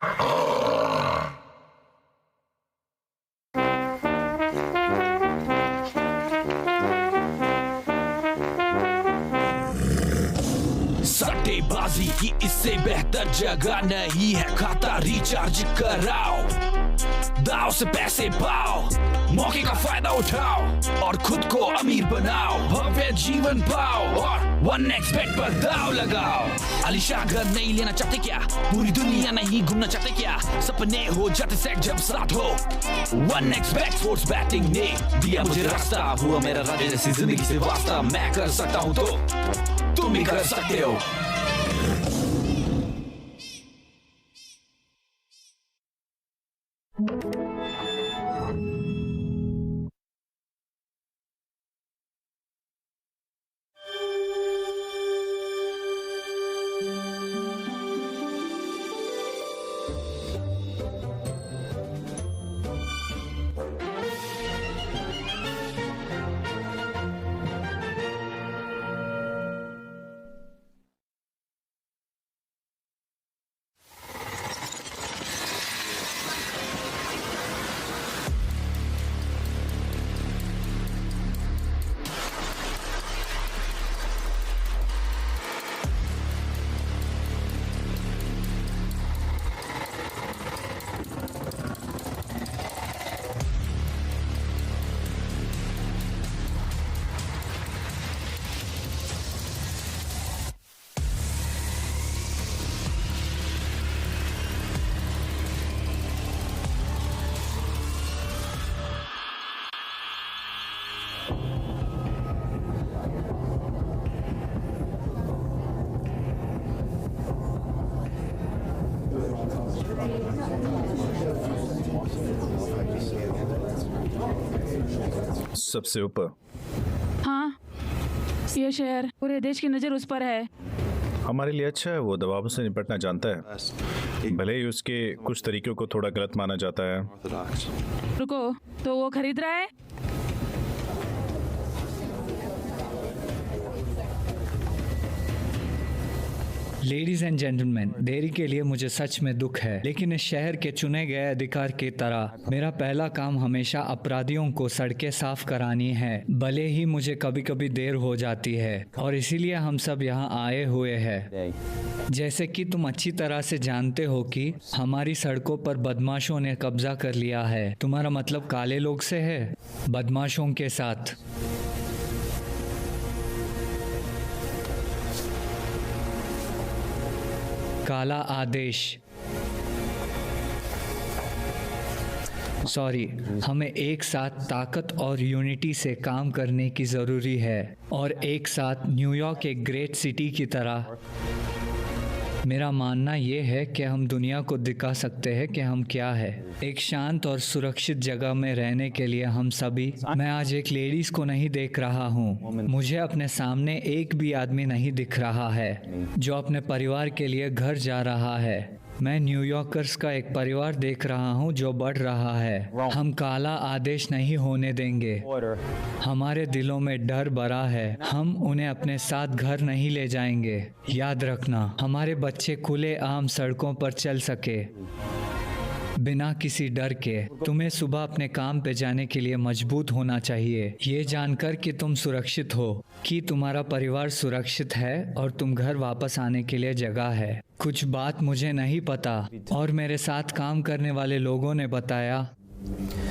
सट्टेबाजी की इससे बेहतर जगह नहीं है, खाता रिचार्ज कराओ, दाव से पैसे पाओ, मौके का फायदा उठाओ और खुद को अमीर बनाओ, भव्य जीवन पाओ और 1xBet पर दाव लगाओ। आलीशान घर नहीं लेना चाहते क्या, पूरी दुनिया नहीं घूमना चाहते क्या, सपने हो जाते सेट जब साथ हो। 1xBet स्पोर्ट्स बैटिंग ने दिया मुझे रास्ता, हुआ मेरा राजा जैसी जिंदगी से वास्ता, मैं कर सकता हूँ तो तुम भी कर सकते हो। सबसे ऊपर। हाँ, ये शहर पूरे देश की नजर उस पर है। हमारे लिए अच्छा है, वो दबाव से निपटना जानता है, भले ही उसके कुछ तरीकों को थोड़ा गलत माना जाता है। रुको, तो वो खरीद रहा है? लेडीज एंड जेंटलमैन, देरी के लिए मुझे सच में दुख है, लेकिन इस शहर के चुने गए अधिकार की तरह मेरा पहला काम हमेशा अपराधियों को सड़कें साफ करानी है, भले ही मुझे कभी कभी देर हो जाती है, और इसीलिए हम सब यहाँ आए हुए हैं। जैसे कि तुम अच्छी तरह से जानते हो कि हमारी सड़कों पर बदमाशों ने कब्जा कर लिया है। तुम्हारा मतलब काले लोग से है? बदमाशों के साथ। काला आदेश, सॉरी, हमें एक साथ ताकत और यूनिटी से काम करने की ज़रूरी है, और एक साथ न्यूयॉर्क एक ग्रेट सिटी की तरह। मेरा मानना ये है कि हम दुनिया को दिखा सकते हैं कि हम क्या है। एक शांत और सुरक्षित जगह में रहने के लिए हम सभी। मैं आज एक लेडीज को नहीं देख रहा हूँ, मुझे अपने सामने एक भी आदमी नहीं दिख रहा है जो अपने परिवार के लिए घर जा रहा है। मैं न्यूयॉर्कर्स का एक परिवार देख रहा हूँ जो बढ़ रहा है। हम काला आदेश नहीं होने देंगे। हमारे दिलों में डर भरा है, हम उन्हें अपने साथ घर नहीं ले जाएंगे। याद रखना, हमारे बच्चे खुले आम सड़कों पर चल सके बिना किसी डर के। तुम्हें सुबह अपने काम पे जाने के लिए मजबूत होना चाहिए, ये जानकर कि तुम सुरक्षित हो, कि तुम्हारा परिवार सुरक्षित है और तुम घर वापस आने के लिए जगह है। कुछ बात मुझे नहीं पता और मेरे साथ काम करने वाले लोगों ने बताया।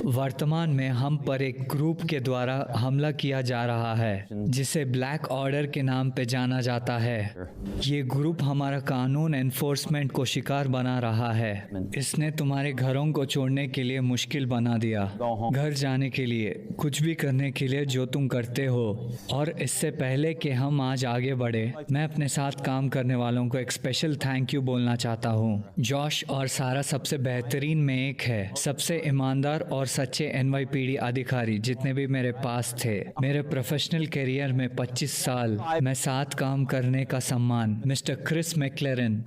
वर्तमान में हम पर एक ग्रुप के द्वारा हमला किया जा रहा है जिसे ब्लैक ऑर्डर के नाम पे जाना जाता है। ये ग्रुप हमारा कानून एनफोर्समेंट को शिकार बना रहा है। इसने तुम्हारे घरों को छोड़ने के लिए मुश्किल बना दिया, घर जाने के लिए, कुछ भी करने के लिए जो तुम करते हो। और इससे पहले कि हम आज आगे बढ़े, मैं अपने साथ काम करने वालों को एक स्पेशल थैंक यू बोलना चाहता हूँ। जॉश और सारा सबसे बेहतरीन में एक है, सबसे ईमानदार और सच्चे एनवाईपीडी अधिकारी जितने भी मेरे पास थे। मेरे प्रोफेशनल करियर में 25 साल मैं साथ काम करने का सम्मान मिस्टर क्रिस मैक्लेरन।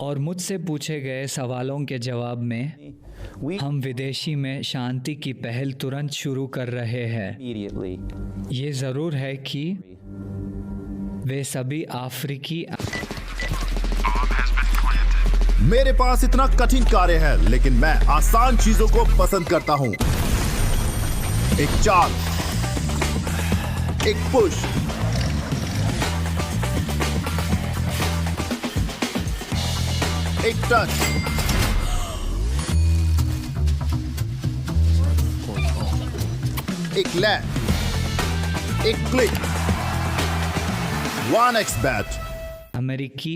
और मुझसे पूछे गए सवालों के जवाब में हम विदेशी में शांति की पहल तुरंत शुरू कर रहे हैं। ये ज़रूर है कि वे सभी अफ्रीकी। मेरे पास इतना कठिन कार्य है, लेकिन मैं आसान चीजों को पसंद करता हूं। एक चाल, एक पुश, एक टच, एक लैंड, एक क्लिक, 1x बैट। अमेरिकी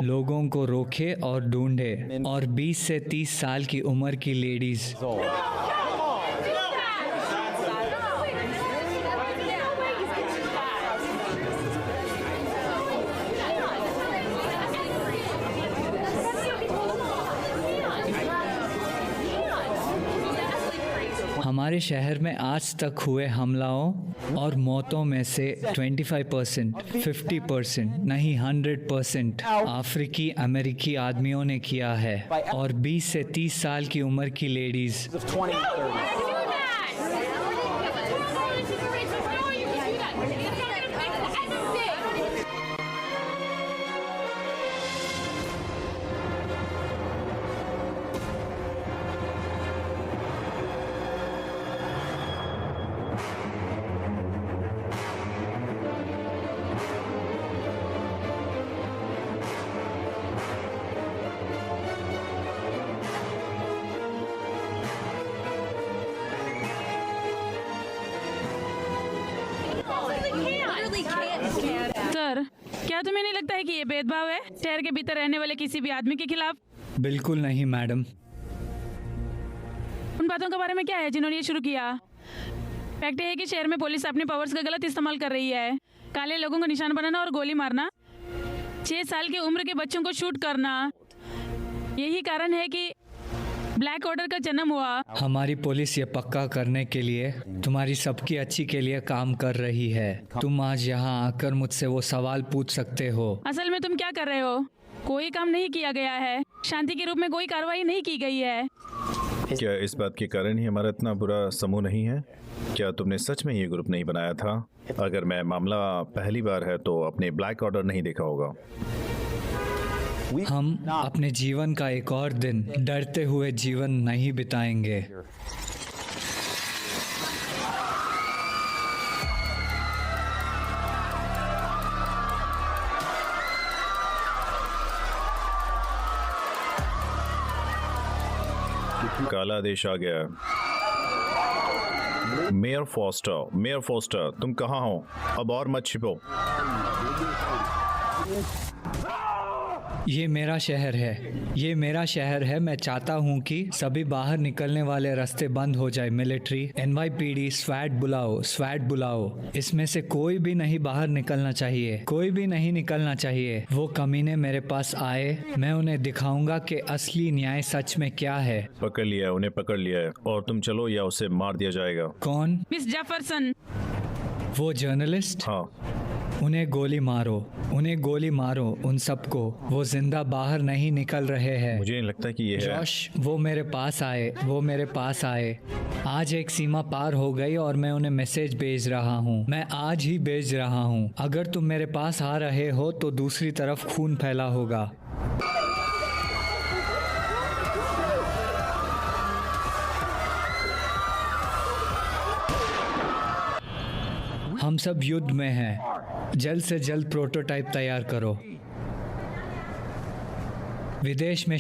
लोगों को रोके और ढूंढे, और 20 से 30 साल की उम्र की लेडीज। हमारे शहर में आज तक हुए हमलों और मौतों में से 25%, 50% नहीं 100% अफ्रीकी अमेरिकी आदमियों ने किया है, और 20 से 30 साल की उम्र की लेडीज। सर, क्या तुम्हें नहीं लगता है कि ये भेदभाव है शहर के भीतर रहने वाले किसी भी आदमी के खिलाफ? बिल्कुल नहीं मैडम। उन बातों के बारे में क्या है जिन्होंने ये शुरू किया? फैक्ट है कि शहर में पुलिस अपने पावर्स का गलत इस्तेमाल कर रही है। काले लोगों को निशान बनाना और गोली मारना, 6 साल की उम्र के बच्चों को शूट करना, यही कारण है कि ब्लैक ऑर्डर का जन्म हुआ। हमारी पुलिस ये पक्का करने के लिए तुम्हारी सबकी अच्छी के लिए काम कर रही है। तुम आज यहाँ आकर मुझसे वो सवाल पूछ सकते हो। असल में तुम क्या कर रहे हो? कोई काम नहीं किया गया है, शांति के रूप में कोई कार्रवाई नहीं की गई है। क्या इस बात के कारण ही हमारा इतना बुरा समूह नहीं है? क्या तुमने सच में ये ग्रुप नहीं बनाया था? अगर मैं मामला पहली बार है तो अपने ब्लैक ऑर्डर नहीं देखा होगा। हम अपने जीवन का एक और दिन डरते हुए जीवन नहीं बिताएंगे। काला आदेश आ गया। मेयर फोस्टर, तुम कहाँ हो? अब और मत छिपो। ये मेरा शहर है। मैं चाहता हूँ कि सभी बाहर निकलने वाले रास्ते बंद हो जाए। मिलिट्री, NYPD, स्वैट बुलाओ। इसमें से कोई भी नहीं बाहर निकलना चाहिए। वो कमीने मेरे पास आए, मैं उन्हें दिखाऊंगा कि असली न्याय सच में क्या है। उन्हें पकड़ लिया है और तुम चलो या उसे मार दिया जाएगा। कौन? Miss Jefferson. वो जर्नलिस्ट? हाँ। उन्हें गोली मारो उन सबको। वो जिंदा बाहर नहीं निकल रहे हैं। मुझे नहीं लगता कि ये है। जॉश, वो मेरे पास आए। आज एक सीमा पार हो गई और मैं उन्हें मैसेज भेज रहा हूँ। मैं आज ही भेज रहा हूँ। अगर तुम मेरे पास आ रहे हो तो दूसरी तरफ खून फैला होगा। हम सब युद्ध में हैं। जल्द से जल्द प्रोटोटाइप तैयार करो। विदेश में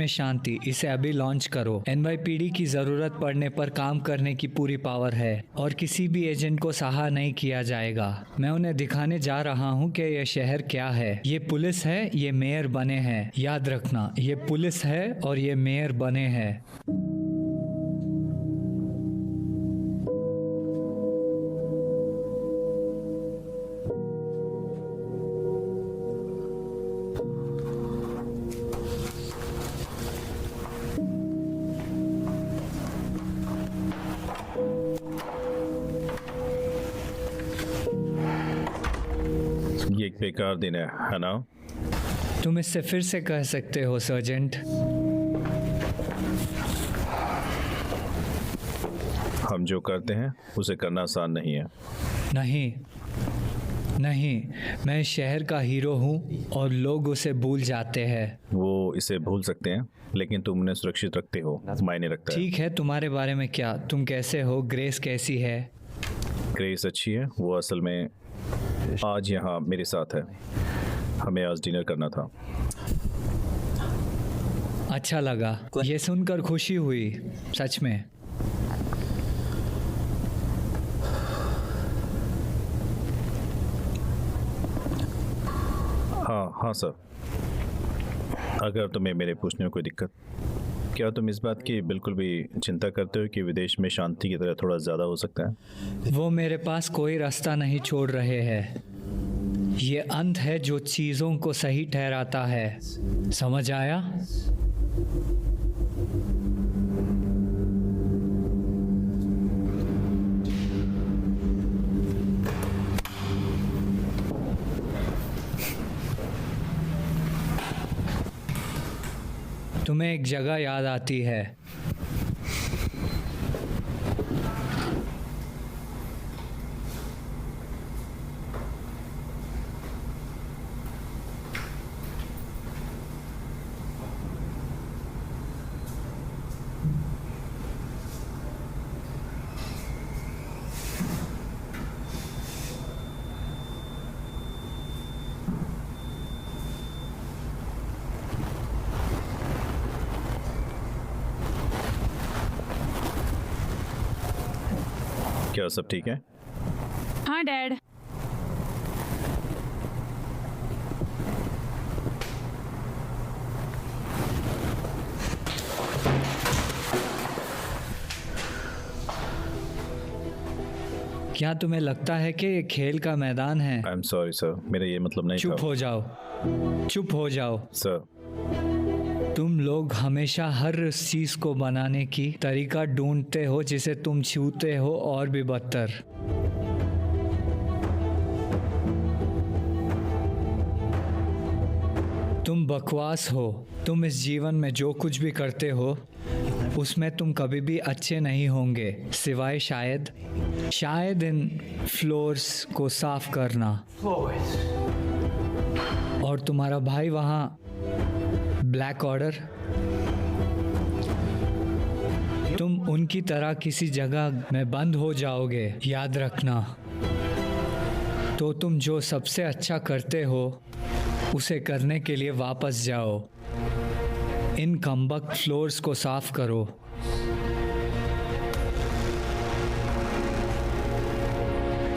शांति, इसे अभी लॉन्च करो। NYPD की जरूरत पड़ने पर काम करने की पूरी पावर है और किसी भी एजेंट को सहा नहीं किया जाएगा। मैं उन्हें दिखाने जा रहा हूँ कि यह शहर क्या है। ये पुलिस है, ये मेयर बने हैं। याद रखना, ये पुलिस है और ये मेयर बने हैं। ये एक बेकार दिन है ना? तुम इससे फिर से कह सकते हो सर्जेंट। हम जो करते हैं उसे करना आसान नहीं है। नहीं, नहीं, मैं शहर का हीरो हूँ और लोग उसे भूल जाते हैं। वो इसे भूल सकते हैं, लेकिन तुम उन्हें सुरक्षित रखते हो, मायने रखता है। ठीक है, तुम्हारे बारे में क्या? तुम कैसे हो? ग्रेस कैसी है? ग्रेस अच्छी है। वो असल में आज यहाँ मेरे साथ है। हमें आज डिनर करना था। अच्छा लगा, ये सुनकर खुशी हुई, सच में। हाँ सर। अगर तुम्हें मेरे पूछने में कोई दिक्कत, क्या तुम इस बात की बिल्कुल भी चिंता करते हो कि विदेश में शांति की तरह थोड़ा ज़्यादा हो सकता है? वो मेरे पास कोई रास्ता नहीं छोड़ रहे हैं। ये अंत है जो चीज़ों को सही ठहराता है, समझ आया? तुम्हें एक जगह याद आती है? क्या सब ठीक है? हाँ डैड। क्या तुम्हें लगता है कि ये खेल का मैदान है? आई एम सॉरी सर, मेरा ये मतलब नहीं चुप था। हो जाओ, चुप हो जाओ। सर, तुम लोग हमेशा हर उस चीज को बनाने की तरीका ढूंढते हो जिसे तुम छूते हो, और भी बदतर। तुम बकवास हो। तुम इस जीवन में जो कुछ भी करते हो उसमें तुम कभी भी अच्छे नहीं होंगे, सिवाय शायद इन फ्लोर्स को साफ करना। और तुम्हारा भाई वहाँ ब्लैक ऑर्डर, तुम उनकी तरह किसी जगह में बंद हो जाओगे, याद रखना। तो तुम जो सबसे अच्छा करते हो उसे करने के लिए वापस जाओ। इन कमबख्त फ्लोर्स को साफ करो।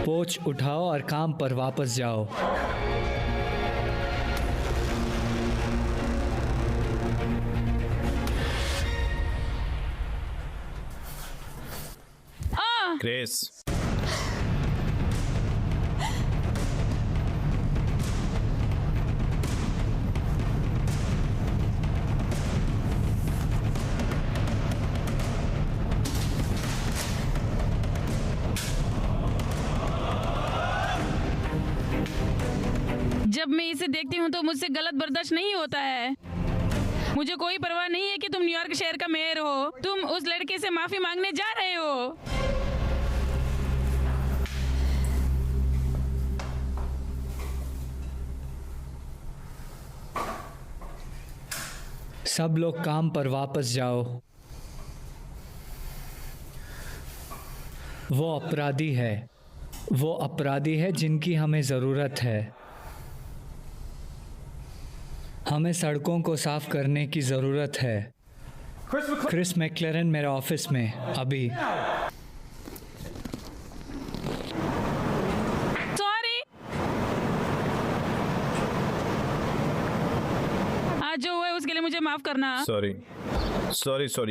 पोंछ उठाओ और काम पर वापस जाओ। ग्रेस, जब मैं इसे देखती हूँ तो मुझसे गलत बर्दाश्त नहीं होता है। मुझे कोई परवाह नहीं है कि तुम न्यूयॉर्क शहर का मेयर हो। तुम उस लड़के से माफी मांगने जा रहे हो। सब लोग काम पर वापस जाओ। वो अपराधी है जिनकी हमें ज़रूरत है। हमें सड़कों को साफ करने की ज़रूरत है। क्रिस मैक्लेरन मेरे ऑफिस में अभी। सॉरी, आज जो हुआ है उसके लिए मुझे माफ करना। सॉरी।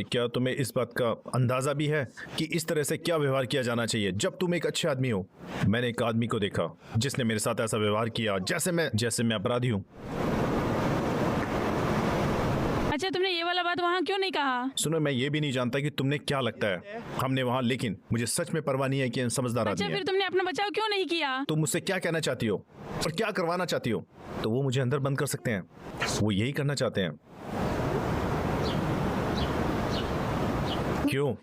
क्या तुम्हें इस बात का अंदाजा भी है कि इस तरह से क्या व्यवहार किया जाना चाहिए जब तुम एक अच्छे आदमी हो? मैंने एक आदमी को देखा जिसने मेरे साथ ऐसा व्यवहार किया जैसे मैं अपराधी हूँ। अच्छा, तुमने ये वाला बात वहाँ क्यों नहीं कहा? सुनो, मैं ये भी नहीं जानता कि तुमने क्या लगता है हमने वहाँ, लेकिन मुझे सच में परवाह नहीं है कि समझदार अच्छा, आदमी फिर है। तुमने अपना बचाव क्यों नहीं किया? तुम मुझसे क्या कहना चाहती हो और क्या करवाना चाहती हो? तो वो मुझे अंदर बंद कर सकते हैं, वो यही करना चाहते हैं। क्यों?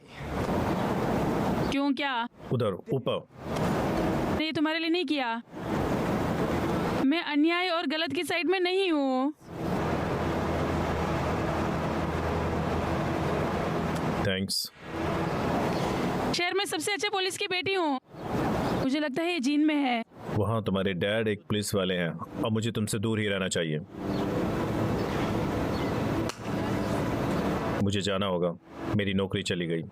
क्या? उधर ऊपर। नहीं, तुम्हारे लिए नहीं किया। मैं अन्याय और गलत की साइड में नहीं हूँ। थैंक्स। शहर में सबसे अच्छे पुलिस की बेटी हूँ। मुझे लगता है ये जीन में है। वहाँ तुम्हारे डैड एक पुलिस वाले हैं और मुझे तुमसे दूर ही रहना चाहिए। मुझे जाना होगा, मेरी नौकरी चली गई।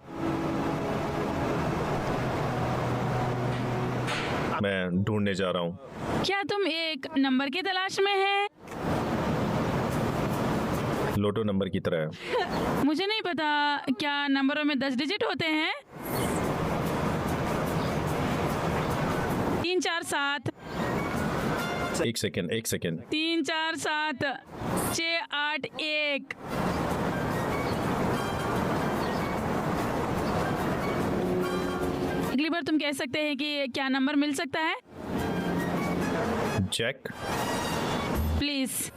मैं ढूंढने जा रहा हूँ। क्या तुम एक नंबर की तलाश में है? लोटो नंबर की तरह है। मुझे नहीं पता, क्या नंबरों में 10 डिजिट होते हैं? 3 4 7। एक सेकेंड। 3 4 7 6 8 1। अगली बार तुम कह सकते हैं कि क्या नंबर मिल सकता है? जैक। प्लीज।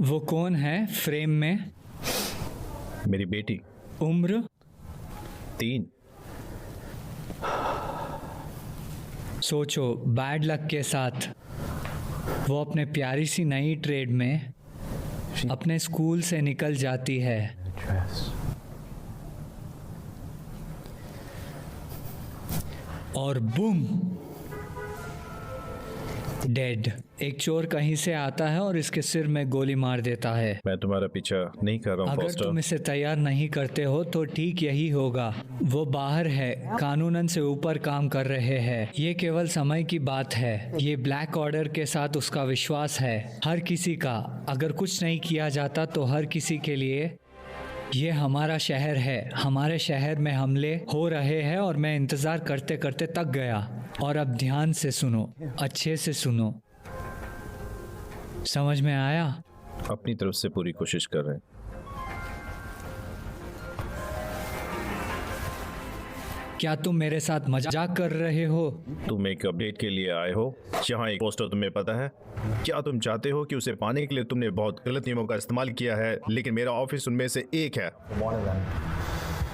वो कौन है फ्रेम में? मेरी बेटी। उम्र? 3। सोचो, बैड लक के साथ वो अपने प्यारी सी नई ट्रेड में अपने स्कूल से निकल जाती है। और बूम, डेड। एक चोर कहीं से आता है और इसके सिर में गोली मार देता है। मैं तुम्हारा पीछा नहीं कर रहा हूँ अगर फॉस्टर। तुम इसे तैयार नहीं करते हो तो ठीक यही होगा। वो बाहर है, कानूनन से ऊपर काम कर रहे हैं। ये केवल समय की बात है। ये ब्लैक ऑर्डर के साथ उसका विश्वास है, हर किसी का। अगर कुछ नहीं किया जाता तो हर किसी के लिए। ये हमारा शहर है, हमारे शहर में हमले हो रहे हैं और मैं इंतजार करते करते थक गया। और अब ध्यान से सुनो, अच्छे से सुनो। समझ में आया? अपनी तरफ से पूरी कोशिश कर रहे हैं। क्या तुम मेरे साथ मजाक कर रहे हो? तुम एक अपडेट के लिए आए हो। यहाँ एक पोस्टर तुम्हें पता है। क्या तुम चाहते हो कि उसे पाने के लिए तुमने बहुत गलत नियमों का इस्तेमाल किया है, लेकिन मेरा ऑफिस उनमें से एक है।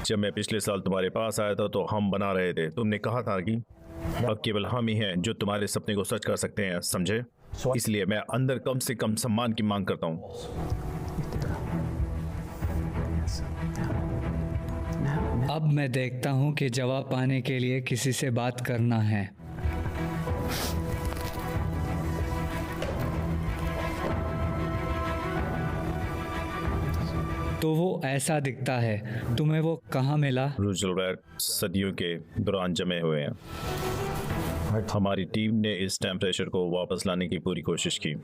जब मैं पिछले साल तुम्हारे पास आया था तो हम बना रहे थे। तुमने कहा था कि अब केवल हम ही हैं जो तुम्हारे सपने को सच कर सकते हैं, समझे? इसलिए मैं अंदर कम से कम सम्मान की मांग करता हूँ। अब मैं देखता हूँ कि जवाब पाने के लिए किसी से बात करना है। तो वो ऐसा दिखता है। तुम्हें वो कहाँ मिला? रूजवेल्ट सदियों के दौरान जमे हुए हैं। हमारी टीम ने इस टेम्परेचर को वापस लाने की पूरी कोशिश की।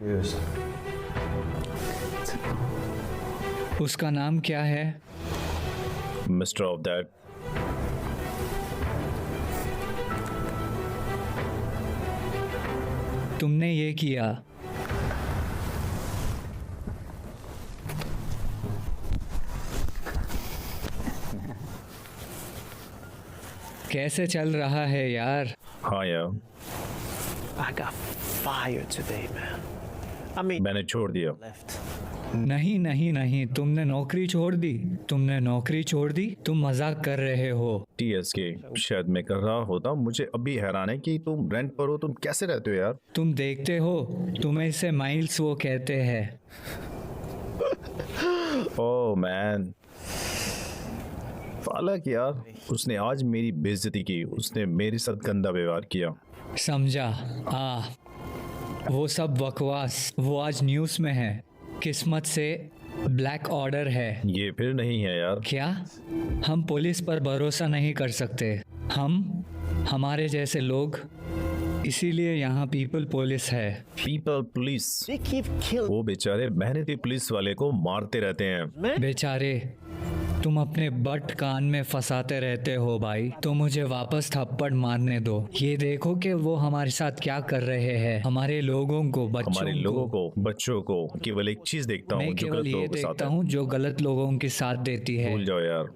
उसका नाम क्या है? Mister of that. तुमने ये किया। कैसे चल रहा है यार? हाँ यार, I got fired today, man. I mean, मैंने छोड़ दिया। left. नहीं नहीं नहीं, तुमने नौकरी छोड़ दी, तुमने नौकरी छोड़ दी, तुम मजाक कर रहे हो। TSK शायद मैं कर रहा होता। मुझे अभी हैरान है कि तुम रेंट पर हो, तुम कैसे रहते हो यार? तुम देखते हो, तुम्हें इसे माइल्स वो कहते हैं। ओह मैन, पालक यार, उसने आज मेरी बेइज्जती की, उसने मेरे साथ गंदा व्यवहार किया। समझा? वो सब बकवास, वो आज न्यूज़ में है। किस्मत से ब्लैक ऑर्डर है। ये फिर नहीं है यार। क्या हम पुलिस पर भरोसा नहीं कर सकते? हमारे जैसे लोग, इसीलिए यहाँ पीपल पुलिस है। People police? They keep killing. वो बेचारे मेहनती पुलिस वाले को मारते रहते हैं। बेचारे, तुम अपने बट कान में फंसाते रहते हो भाई। तो मुझे वापस थप्पड़ मारने दो। ये देखो कि वो हमारे साथ क्या कर रहे हैं। हमारे लोगों को, हमारे लोगों को को, बच्चों को। केवल एक चीज देखता हूँ मैं जो केवल गलत ये लोगों के साथ देखता है। हूँ जो गलत लोगों के साथ देती है। भूल जाओ यार।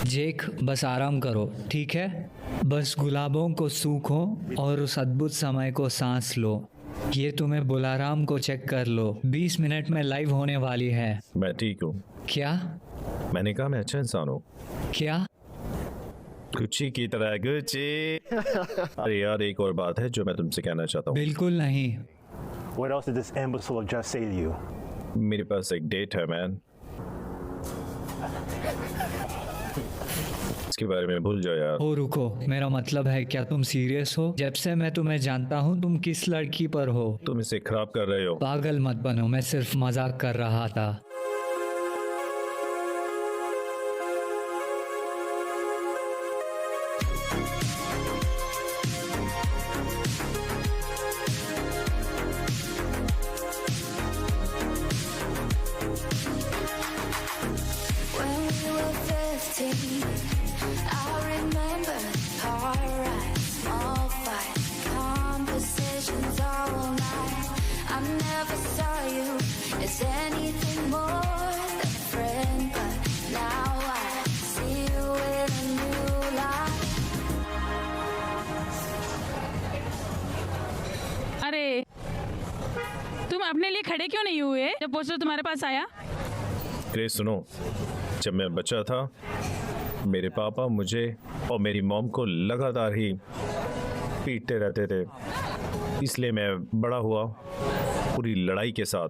जेक, बस आराम करो, ठीक है? बस गुलाबों को सूखो और उस अद्भुत समय को सांस लो। ये तुम्हें बुलाराम को चेक कर लो, 20 मिनट में लाइव होने वाली है। मैं ठीक हूँ। क्या? मैंने कहा मैं अच्छा इंसान हूँ। क्या? गुच्ची की तरह गुच्ची। अरे यार, एक और बात है जो मैं तुमसे कहना चाहता हूँ। बिल्कुल नहीं। What else did this imbecile just say to you? मेरे पास एक डेट है मैन। इसके बारे में भूल जाओ यार। ओ रुको, मेरा मतलब है, क्या तुम सीरियस हो? जब से मैं तुम्हें जानता हूँ तुम किस लड़की पर हो। तुम इसे खराब कर रहे हो। पागल मत बनो, मैं सिर्फ मजाक कर रहा था। When we were 15, I remember car rides, small fights, conversations all night. I never saw you as anything more than a friend, but now I see you in a new light. अरे तुम अपने लिए खड़े क्यों नहीं हुए जब poster तुम्हारे पास आया? ग्रेस सुनो, जब मैं बच्चा था मेरे पापा मुझे और मेरी मॉम को लगातार ही पीटते रहते थे, इसलिए मैं बड़ा हुआ पूरी लड़ाई के साथ।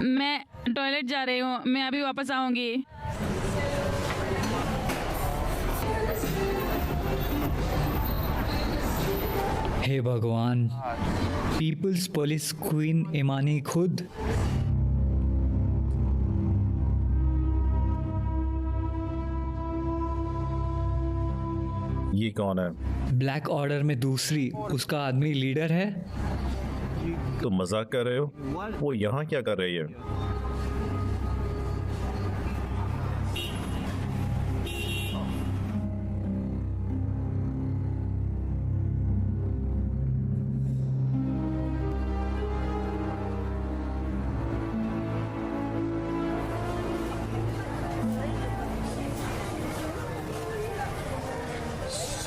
मैं टॉयलेट जा रही हूँ, मैं अभी वापस आऊंगी। हे भगवान, पीपल्स पुलिस क्वीन ईमानी खुद। ये कौन है? ब्लैक ऑर्डर में दूसरी, उसका आदमी लीडर है। तुम मजाक कर रहे हो? वो यहाँ क्या कर रही है?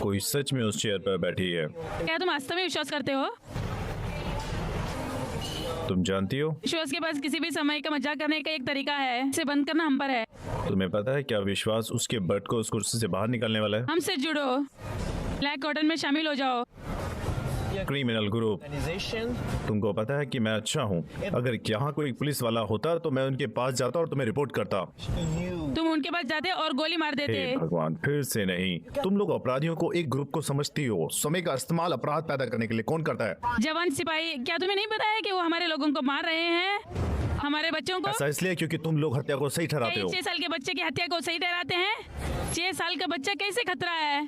कोई सच में उस चेयर पर बैठी है। क्या तुम वास्तव में विश्वास करते हो? तुम जानती हो विश्वास के पास किसी भी समय का मजाक करने का एक तरीका है, इसे बंद करना हम पर है। तुम्हें पता है क्या विश्वास उसके बट को उस कुर्सी से बाहर निकालने वाला है? हमसे जुड़ो, ब्लैक कॉटन में शामिल हो जाओ। Criminal group. Organization? तुमको पता है कि मैं अच्छा हूँ। अगर यहाँ कोई पुलिस वाला होता तो मैं उनके पास जाता और तुम्हें रिपोर्ट करता। तुम उनके पास जाते और गोली मार देते। हे भगवान, फिर से नहीं। तुम लोग अपराधियों को एक ग्रुप को समझती हो। समय का इस्तेमाल अपराध पैदा करने के लिए कौन करता है? जवान सिपाही, क्या तुम्हें नहीं पता है कि वो हमारे लोगों को मार रहे हैं, हमारे बच्चों को? ऐसा इसलिए क्योंकि तुम लोग हत्या को सही ठहराते क्या हो। 6 साल के बच्चे की हत्या को सही ठहराते हैं? 6 साल का बच्चा कैसे खतरा है?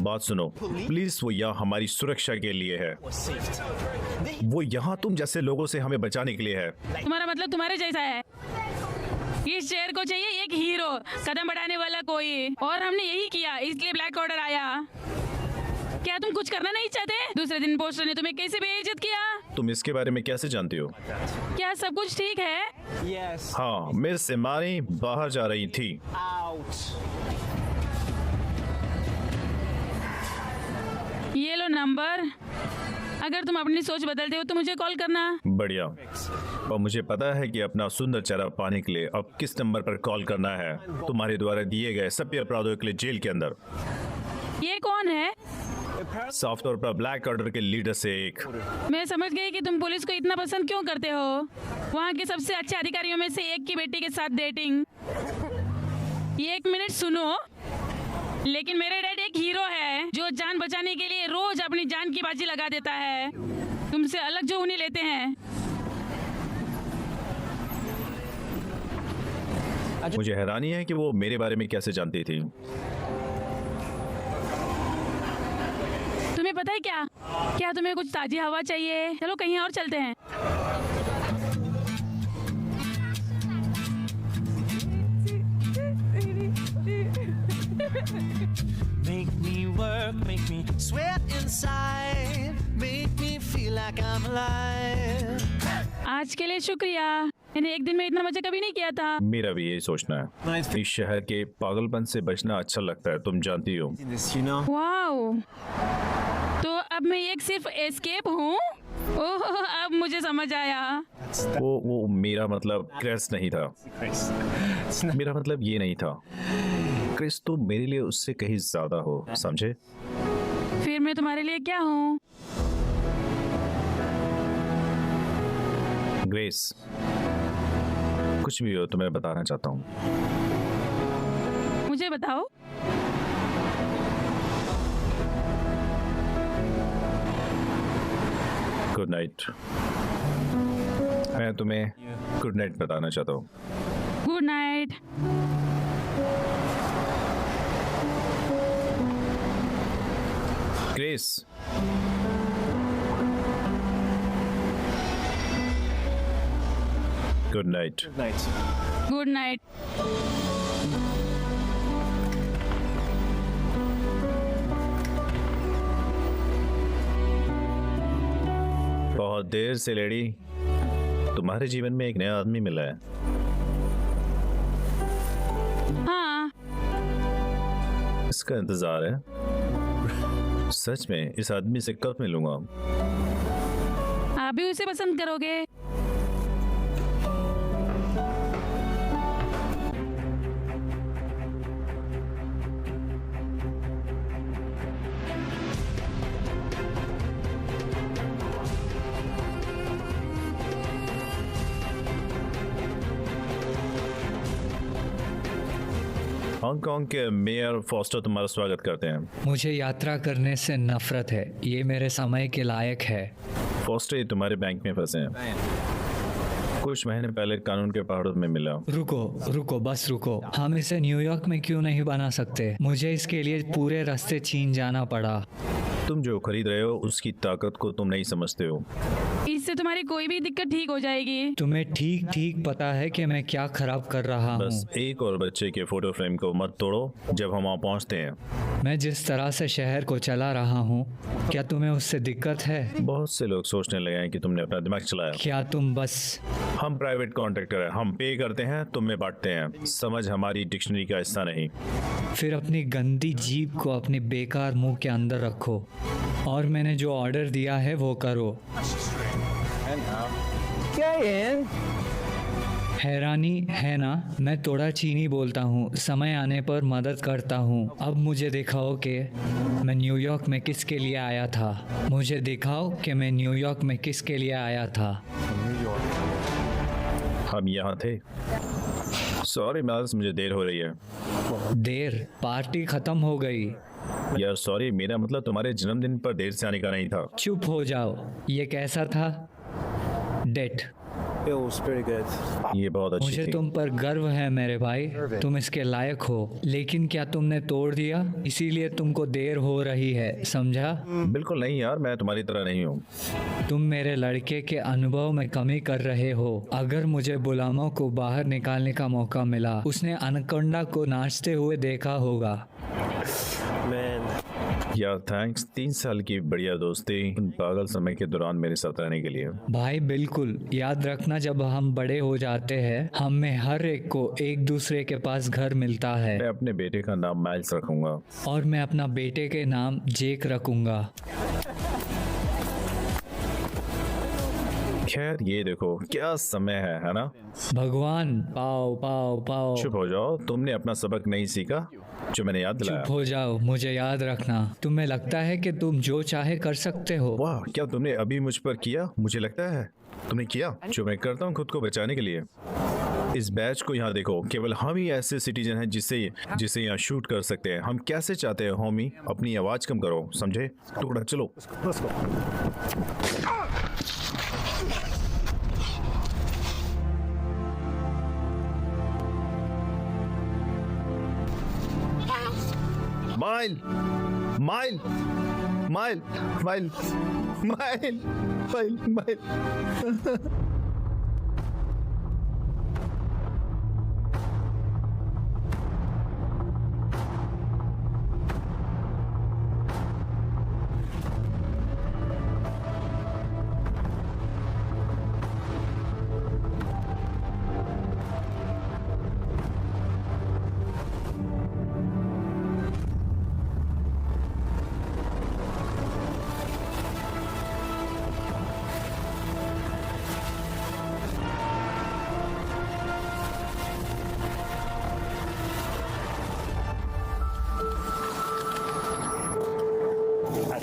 बात सुनो, पुलिस वो यहाँ हमारी सुरक्षा के लिए है। Safety. वो यहाँ तुम जैसे लोगों से हमें बचाने के लिए है। तुम्हारा मतलब तुम्हारे जैसा है? इस शहर को चाहिए एक हीरो, कदम बढ़ाने वाला कोई, और हमने यही किया, इसलिए ब्लैक ऑर्डर आया। क्या तुम कुछ करना नहीं चाहते? दूसरे दिन पोस्टर ने तुम्हें कैसे बेइज्जत किया? तुम इसके बारे में कैसे जानती हो? क्या सब कुछ ठीक है? Yes. हाँ, मिस इमानी बाहर जा रही थी। Out. ये लो नंबर। अगर तुम अपनी सोच बदलते हो तो मुझे कॉल करना। बढ़िया। और मुझे पता है कि अपना सुंदर चेहरा पाने के लिए अब किस नंबर पर कॉल करना है। तुम्हारे द्वारा दिए गए सभी अपराधों के लिए जेल के अंदर। ये कौन है? साफ तौर पर ब्लैक ऑर्डर के लीडर से एक। मैं समझ गई कि तुम पुलिस को इतना पसंद क्यों करते हो। वहाँ के सबसे अच्छे अधिकारियों में से एक की बेटी के साथ डेटिंग। ये एक मिनट सुनो, लेकिन मेरे डैड एक हीरो है जो जान बचाने के लिए रोज अपनी जान की बाजी लगा देता है। तुमसे अलग जो उन्हें लेते हैं। मुझे हैरानी है कि वो मेरे बारे में कैसे जानती थी। तुम्हें पता है क्या तुम्हें कुछ ताजी हवा चाहिए? चलो कहीं और चलते हैं। Make me work, make me sweat inside, make me feel like I'm alive. आज के लिए शुक्रिया। मैंने एक दिन में इतना मजा कभी नहीं किया था। मेरा भी यही सोचना है। इस शहर के पागलपन से बचना अच्छा लगता है, तुम जानती हो। This, you know. वाओ, तो अब मैं एक सिर्फ एस्केप हूँ। ओह, अब मुझे समझ आया। वो मेरा मतलब क्रिस नहीं था। Chris. It's not. मेरा मतलब ये नहीं था। क्रिस तो मेरे लिए उससे कहीं ज्यादा हो, समझे? फिर मैं तुम्हारे लिए क्या हूँ? ग्रेस, कुछ भी हो तो मैं बताना चाहता हूँ। मुझे बताओ। Good night. मैं तुम्हें गुड नाइट बताना चाहता हूँ। Good night. Grace, good night. Night. Good night. बहुत देर से लेडी, तुम्हारे जीवन में एक नया आदमी मिला है। हाँ, इसका इंतजार है। सच में इस आदमी से कब मिलूंगा? आप भी उसे पसंद करोगे। हांगकांग के मेयर फॉस्टर तुम्हारा स्वागत करते हैं। मुझे यात्रा करने से नफरत है। ये मेरे समय के लायक है। फॉस्टर ये तुम्हारे बैंक में फंसे हैं। कुछ महीने पहले कानून के पहाड़ों में मिला। रुको बस रुको। हम इसे न्यूयॉर्क में क्यों नहीं बना सकते? मुझे इसके लिए पूरे रास्ते चीन जाना पड़ा। तुम जो खरीद रहे हो उसकी ताकत को तुम नहीं समझते हो। इससे तुम्हारी कोई भी दिक्कत ठीक हो जाएगी। तुम्हें ठीक ठीक पता है कि मैं क्या खराब कर रहा हूँ। बस एक और बच्चे के फोटो फ्रेम को मत तोड़ो जब हम वहाँ पहुँचते हैं। मैं जिस तरह से शहर को चला रहा हूँ, क्या तुम्हें उससे दिक्कत है? बहुत से लोग सोचने लगे हैं कि तुमने अपना दिमाग चलाया। क्या तुम बस हम प्राइवेट कॉन्ट्रैक्टर हैं, हम पे करते हैं, तुम्हें बांटते हैं। समझ हमारी डिक्शनरी का हिस्सा नहीं। फिर अपनी गंदी जीभ को अपने बेकार मुंह के अंदर रखो और मैंने जो ऑर्डर दिया है वो करो। हैरानी है ना? मैं थोड़ा चीनी बोलता हूँ, समय आने पर मदद करता हूँ। अब मुझे दिखाओ कि मैं न्यूयॉर्क में किसके लिए आया था। मुझे दिखाओ कि मैं न्यूयॉर्क में किसके लिए आया था। हम यहाँ थे। सॉरी मैल्स, मुझे देर हो रही है। देर? पार्टी खत्म हो गई। यार सॉरी, मेरा मतलब तुम्हारे जन्मदिन पर देर से आने का नहीं था। चुप हो जाओ। ये कैसा था? Date. It was pretty good. ये बहुत अच्छी मुझे थी। तुम पर गर्व है मेरे भाई, तुम इसके लायक हो। लेकिन क्या तुमने तोड़ दिया? इसीलिए तुमको देर हो रही है, समझा? बिल्कुल नहीं यार, मैं तुम्हारी तरह नहीं हूँ। तुम मेरे लड़के के अनुभव में कमी कर रहे हो। अगर मुझे गुलामों को बाहर निकालने का मौका मिला, उसने अनकोंडा को नाचते हुए देखा होगा। Man, यार थैंक्स 3 साल की बढ़िया दोस्ती उन पागल समय के दौरान मेरे साथ रहने के लिए। भाई बिल्कुल, याद रखना जब हम बड़े हो जाते हैं हम में हर एक को एक दूसरे के पास घर मिलता है। मैं अपने बेटे का नाम माइल्स रखूंगा। और मैं अपना बेटे के नाम जेक रखूंगा। खैर ये देखो क्या समय है ना? भगवान, पाओ पाओ पाओ। चुप हो जाओ, तुमने अपना सबक नहीं सीखा जो मैंने याद दिलाया। चुप हो जाओ, मुझे याद रखना। तुम्हें लगता है कि तुम जो चाहे कर सकते हो। वाह, क्या तुमने अभी मुझ पर किया? मुझे लगता है तुमने किया जो मैं करता हूँ खुद को बचाने के लिए। इस बैच को यहाँ देखो, केवल हम ही ऐसे सिटीजन हैं जिसे यहाँ शूट कर सकते हैं। हम कैसे चाहते हैं होमी, अपनी आवाज कम करो, समझे? टुकड़ा चलो। Mile mile mile mile mile mile mile.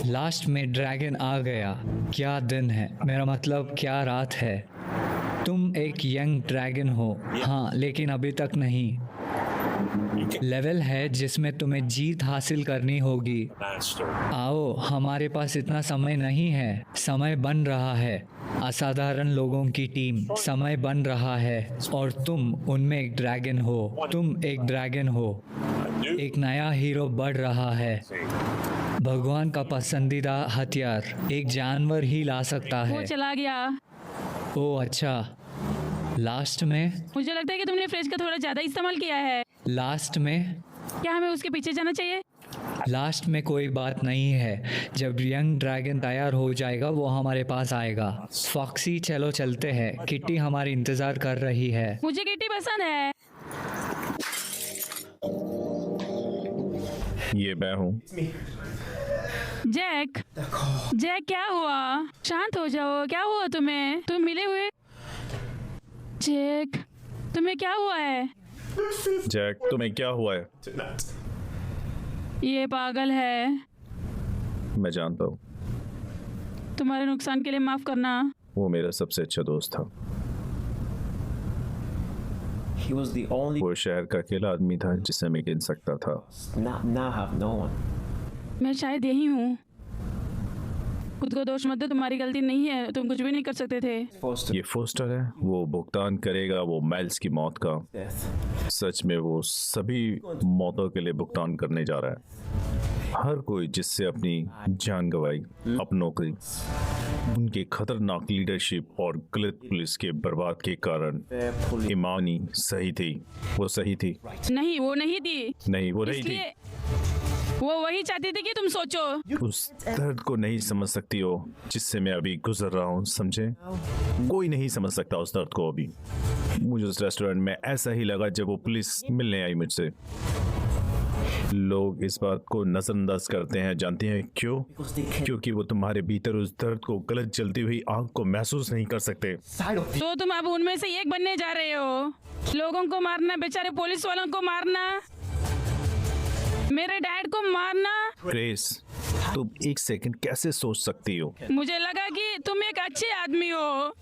Last में ड्रैगन आ गया। क्या दिन है, मेरा मतलब क्या रात है। तुम एक यंग ड्रैगन हो, हाँ, लेकिन अभी तक नहीं। लेवल है जिसमें तुम्हें जीत हासिल करनी होगी। आओ, हमारे पास इतना समय नहीं है। समय बन रहा है। असाधारण लोगों की टीम, समय बन रहा है और तुम उनमें एक ड्रैगन हो। तुम एक ड्रैगन हो। एक नया हीरो बढ़ रहा है। भगवान का पसंदीदा हथियार एक जानवर ही ला सकता वो है। चला गया। ओह अच्छा, लास्ट में मुझे लगता है कि तुमने फ्रिज का थोड़ा ज्यादा इस्तेमाल किया है। लास्ट में क्या हमें उसके पीछे जाना चाहिए? लास्ट में कोई बात नहीं है। जब यंग ड्रैगन तैयार हो जाएगा वो हमारे पास आएगा। फॉक्सी, चलो चलते हैं। किट्टी हमारी इंतजार कर रही है। मुझे किट्टी पसंद है। ये मैं हूँ। जैक, जैक क्या हुआ? शांत हो जाओ, क्या हुआ तुम्हें? तुम मिले हुए? जैक, तुम्हें क्या हुआ है? जैक, तुम्हें क्या हुआ है? ये पागल है। मैं जानता हूँ, तुम्हारे नुकसान के लिए माफ करना। वो मेरा सबसे अच्छा दोस्त था। He was the only. वो शहर का अकेला आदमी था जिसे मैं गिन सकता था। Now have no one. मैं शायद यही हूँ। खुद को दोष मत दो, तुम्हारी गलती नहीं है। तुम कुछ भी नहीं कर सकते थे। Forced to ये फोस्टर है, वो भुगतान करेगा वो माइल्स की मौत का। death. सच में वो सभी मौतों के लिए भुगतान करने जा रहा है। हर कोई जिससे अपनी जान गंवाई, अपनी नौकरी, उनके खतरनाक लीडरशिप और गलत पुलिस के बर्बाद के कारण ईमानी सही थी। वो सही थी। नहीं, वो नहीं थी। नहीं, वो नहीं थी। इसलिए वो वही चाहती थी कि तुम सोचो। उस दर्द को नहीं समझ सकती हो जिससे मैं अभी गुजर रहा हूँ, समझे? कोई नहीं समझ सकता उस दर्द को अभी। मुझे उस रेस्टोरेंट में ऐसा ही लगा जब वो पुलिस मिलने आई मुझसे। लोग इस बात को नजरअंदाज करते हैं, जानते हैं क्यों? क्योंकि वो तुम्हारे भीतर उस दर्द को, गलत जलती हुई आग को महसूस नहीं कर सकते। तो तुम अब उनमें से एक बनने जा रहे हो। लोगों को मारना, बेचारे पुलिस वालों को मारना, मेरे डैड को मारना। ग्रेस, तुम एक सेकंड कैसे सोच सकती हो? मुझे लगा कि तुम एक अच्छे आदमी हो।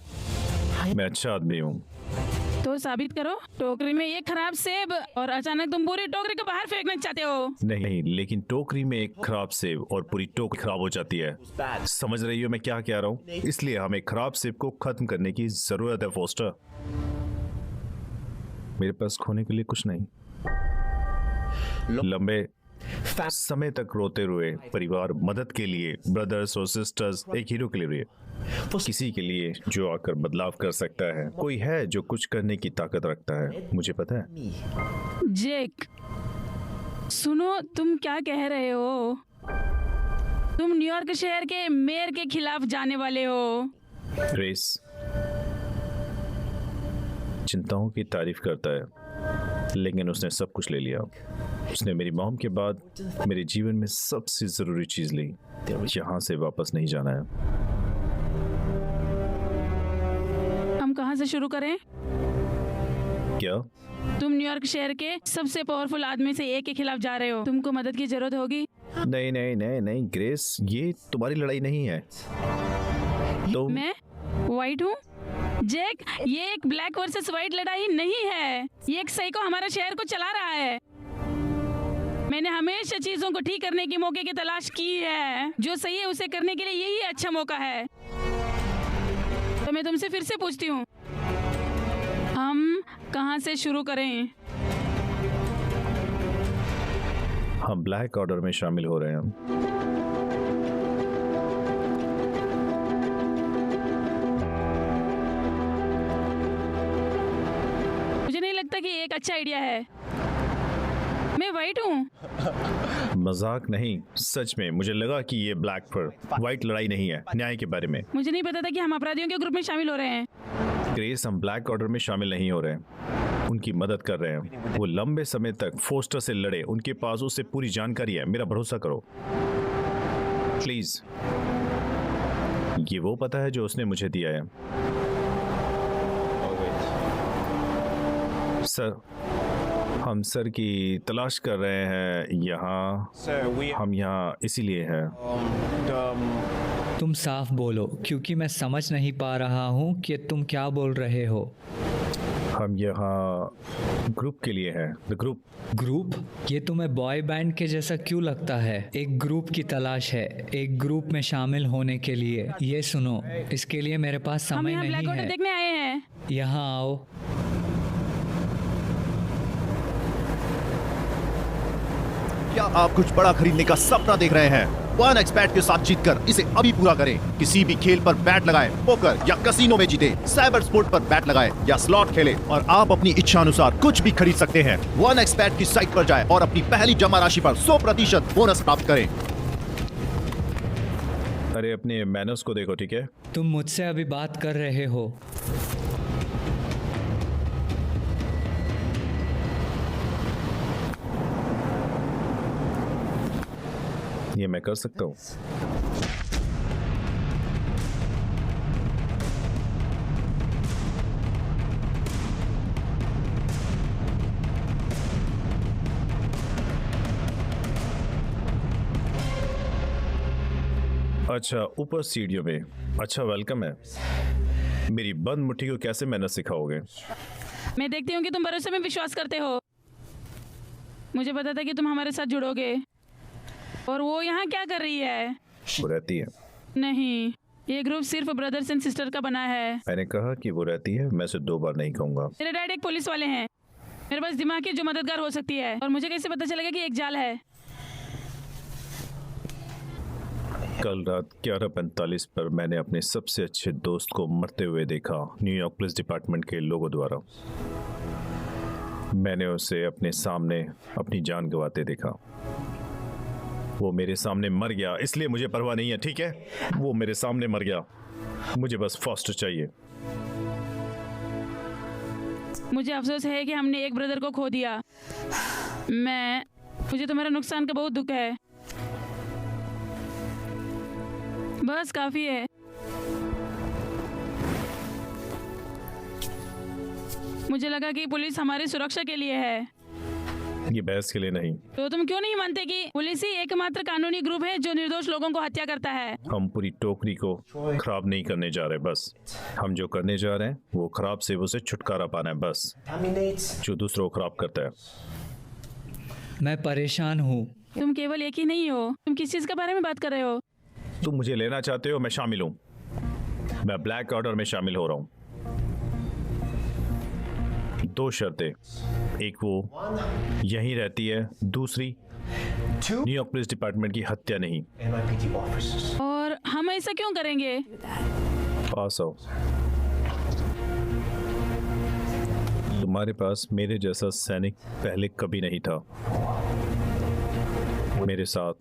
मैं अच्छा आदमी हूँ। तो साबित करो। टोकरी में ये खराब सेब और अचानक तुम पूरी टोकरी को बाहर फेंकना चाहते हो। नहीं, लेकिन टोकरी में एक खराब सेब और पूरी टोकरी खराब हो जाती है। समझ रही हो मैं क्या कह रहा हूँ? इसलिए हमें खराब सेब को खत्म करने की जरूरत है फोस्टर। मेरे पास खोने के लिए कुछ नहीं। लंबे समय तक रोते हुए परिवार, मदद के लिए ब्रदर्स और सिस्टर्स, एक हीरो के लिए, किसी के लिए जो आकर बदलाव कर सकता है। कोई है जो कुछ करने की ताकत रखता है, मुझे पता है। जेक, सुनो, तुम क्या कह रहे हो? तुम न्यूयॉर्क शहर के मेयर के खिलाफ जाने वाले हो। ग्रेस चिंताओं की तारीफ करता है, लेकिन उसने सब कुछ ले लिया। उसने मेरी मॉम के बाद मेरे जीवन में सबसे जरूरी चीज ली। यहाँ से वापस नहीं जाना है। हम कहाँ से शुरू करें? क्या? तुम न्यूयॉर्क शहर के सबसे पावरफुल आदमी से एक के खिलाफ जा रहे हो। तुमको मदद की जरूरत होगी। नहीं नहीं नहीं नहीं ग्रेस, ये तुम्हारी लड़ाई नहीं है। तुम मैं व्हाइट हूँ जैक, ये एक ब्लैक वर्सेस व्हाइट लड़ाई नहीं है। ये एक साइको हमारे शहर को चला रहा है। मैंने हमेशा चीजों को ठीक करने के मौके की तलाश की है। जो सही है उसे करने के लिए यही अच्छा मौका है। तो मैं तुमसे फिर से पूछती हूँ, हम कहाँ से शुरू करें? हम ब्लैक ऑर्डर में शामिल हो रहे हैं। मुझे नहीं लगता कि ये एक अच्छा आइडिया है। मैं व्हाइट हूँ। मजाक नहीं, सच में मुझे लगा कि ये ब्लैक पर व्हाइट लड़ाई नहीं है, न्याय के बारे में। मुझे नहीं पता था कि हम अपराधियों के ग्रुप में शामिल हो रहे हैं। ग्रेस, हम ब्लैक ऑर्डर में शामिल नहीं हो रहे हैं, उनकी मदद कर रहे हैं। वो लंबे समय तक फोस्टर से लड़े, उनके पास उससे पूरी जानकारी है। मेरा भरोसा करो प्लीज। ये वो पता है जो उसने मुझे दिया है। सर, हम सर की तलाश कर रहे हैं यहाँ। हम यहाँ इसीलिए हैं। तुम साफ बोलो, क्योंकि मैं समझ नहीं पा रहा हूँ कि तुम क्या बोल रहे हो। हम यहाँ ग्रुप के लिए हैं। The group. ग्रुप? ये तुम्हें बॉय बैंड के जैसा क्यों लगता है? एक ग्रुप की तलाश है, एक ग्रुप में शामिल होने के लिए। ये सुनो, इसके लिए मेरे पास हम समय यहाँ ब्लैक नहीं ऑर्डर है। देखने आए हैं। यहाँ आओ। क्या आप कुछ बड़ा खरीदने का सपना देख रहे हैं? वन एक्सपेट के साथ जीतकर इसे अभी पूरा करें। किसी भी खेल पर बैट लगाएं, पोकर या कसिनो में जीतें, साइबर स्पोर्ट पर बैट लगाएं या स्लॉट खेलें और आप अपनी इच्छा अनुसार कुछ भी खरीद सकते हैं। वन एक्सपेट की साइट पर जाएं और अपनी पहली जमा राशि पर 100% बोनस प्राप्त करें। अरे अपने मैनर्स को देखो, ठीक है? तुम मुझसे अभी बात कर रहे हो। ये मैं कर सकता हूँ। अच्छा, ऊपर सीढ़ियों में। अच्छा, वेलकम है। मेरी बंद मुट्ठी को कैसे मैनर सिखाओगे? मैं देखती हूँ कि तुम भरोसे में विश्वास करते हो। मुझे पता था कि तुम हमारे साथ जुड़ोगे। और वो यहाँ क्या कर रही है? वो रहती है। नहीं, ये ग्रुप सिर्फ ब्रदर्स एंड सिस्टर का बना है। मैंने कहा कि वो रहती है, मैं उसे 2 बार नहीं कहूंगा। मेरे डैड एक पुलिस वाले हैं। मेरे पास दिमाग है जो मददगार हो सकती है। और मुझे कैसे पता चलेगा कि एक जाल है? कल रात 11:45 पर मैंने अपने सबसे अच्छे दोस्त को मरते हुए देखा, न्यूयॉर्क पुलिस डिपार्टमेंट के लोगों द्वारा। मैंने उसे अपने सामने अपनी जान गंवाते देखा। वो मेरे सामने मर गया, इसलिए मुझे परवाह नहीं है, ठीक है? वो मेरे सामने मर गया। मुझे बस फॉस्टर चाहिए। मुझे अफसोस है कि हमने एक ब्रदर को खो दिया। मुझे तुम्हारा नुकसान का बहुत दुख है। बस काफी है। मुझे लगा कि पुलिस हमारी सुरक्षा के लिए है। ये बहस के लिए नहीं। तो तुम क्यों नहीं मानते कि पुलिस ही एकमात्र कानूनी ग्रुप है जो निर्दोष लोगों को हत्या करता है? हम पूरी टोकरी को खराब नहीं करने जा रहे, बस हम जो करने जा रहे हैं वो खराब से वो से छुटकारा पाना है, बस। जो दूसरों को खराब करता है। मैं परेशान हूँ। तुम केवल एक ही नहीं हो। तुम किस चीज के बारे में बात कर रहे हो? तुम मुझे लेना चाहते हो, मैं शामिल हूँ। मैं ब्लैक ऑर्डर में शामिल हो रहा हूँ। 2 शर्तें। एक वो यहीं रहती है, दूसरी न्यूयॉर्क पुलिस डिपार्टमेंट की हत्या नहीं। और हम ऐसा क्यों करेंगे? पास आओ। तुम्हारे पास मेरे जैसा सैनिक पहले कभी नहीं था। मेरे साथ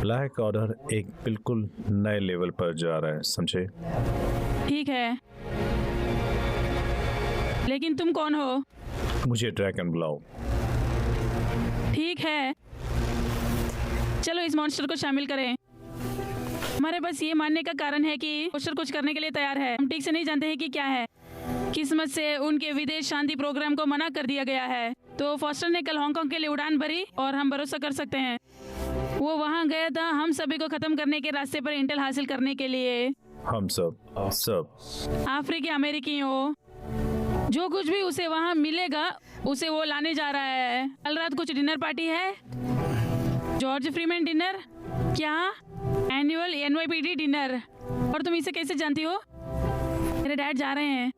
ब्लैक ऑर्डर एक बिल्कुल नए लेवल पर जा रहा है, समझे? ठीक है, लेकिन तुम कौन हो? मुझे ड्रैगन बुलाओ। ठीक है, चलो इस मॉन्स्टर को शामिल करें। हमारे पास ये मानने का कारण है कि मॉन्स्टर कुछ करने के लिए तैयार है। हम ठीक से नहीं जानते हैं कि क्या है। किस्मत से उनके विदेश शांति प्रोग्राम को मना कर दिया गया है, तो फॉस्टर ने कल हांगकांग के लिए उड़ान भरी और हम भरोसा कर सकते हैं वो वहाँ गया था हम सभी को खत्म करने के रास्ते पर इंटेल हासिल करने के लिए। हम सब अफ्रीकी अमेरिकी हो, जो कुछ भी उसे वहाँ मिलेगा उसे वो लाने जा रहा है। कल रात कुछ डिनर पार्टी है, जॉर्ज फ्रीमैन डिनर, क्या एनुअल NYPD डिनर। और तुम इसे कैसे जानती हो? मेरे डैड जा रहे हैं।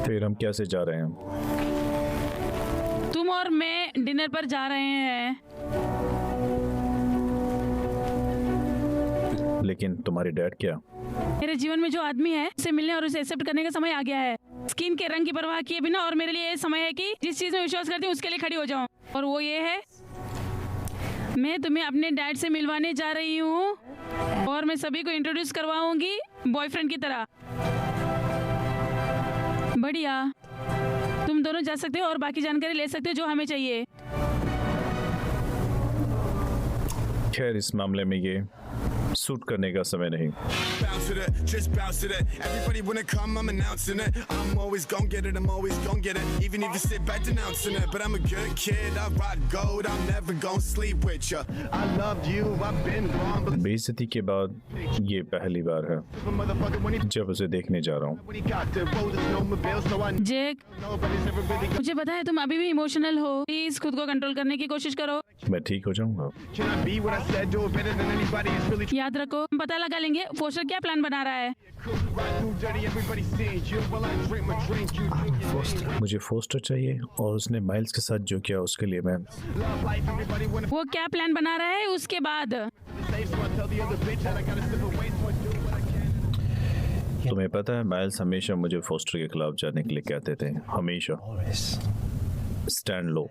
फिर हम कैसे जा रहे हैं? तुम और मैं डिनर पर जा रहे हैं। लेकिन तुम्हारे डैड क्या? मेरे जीवन में जो आदमी है उसे मिलने और उसे एक्सेप्ट करने का समय आ गया है। स्किन के रंग की परवाह किए बिना, और मेरे लिए ये समय है कि जिस चीज में विश्वास करती हूँ उसके लिए खड़ी हो जाऊं, और वो ये है मैं तुम्हें अपने डैड से मिलवाने जा रही हूँ और मैं सभी को इंट्रोड्यूस करवाऊंगी बॉयफ्रेंड की तरह। बढ़िया, तुम दोनों जा सकते हो और बाकी जानकारी ले सकते हो जो हमें चाहिए। खैर, इस मामले में ये सूट करने का समय नहीं। Bounce to that, just bounce to that. Everybody wanna come, I'm announcing it. I'm always gon' get it, I'm always gon' get it. Even if you sit back denouncing it, but I'm a good kid. I rock gold, I'm never gon' sleep with ya. I loved you, I've been wrong, but बेइज्जती के बाद ये पहली बार है motherfucker when he जब उसे देखने जा रहा हूँ। when he got the road, there's no mobile, so I Jake, nobody's ever really मुझे पता है तुम अभी भी इमोशनल हो, प्लीज खुद को कंट्रोल करने की कोशिश करो। मैं ठीक हो जाऊंगा। Can I be what I said, do it better than anybody? It's really याद रखो, हम पता लगा लेंगे फोस्टर क्या प्लान बना रहा है। cool. Ride through dirty, everybody seeing you while I drink my drink. You drink your मुझे फोस्टर चाहिए और उसने माइल्स के साथ जो किया उसके लिए मैं love life, everybody wanna वो क्या प्लान बना रहा है उसके बाद। save, so I tell the other bitch that I gotta slip away, so I do what I can. तुम्हें पता है माइल्स हमेशा मुझे फोस्टर के खिलाफ जाने के लिए कहते थे, हमेशा। Stand low,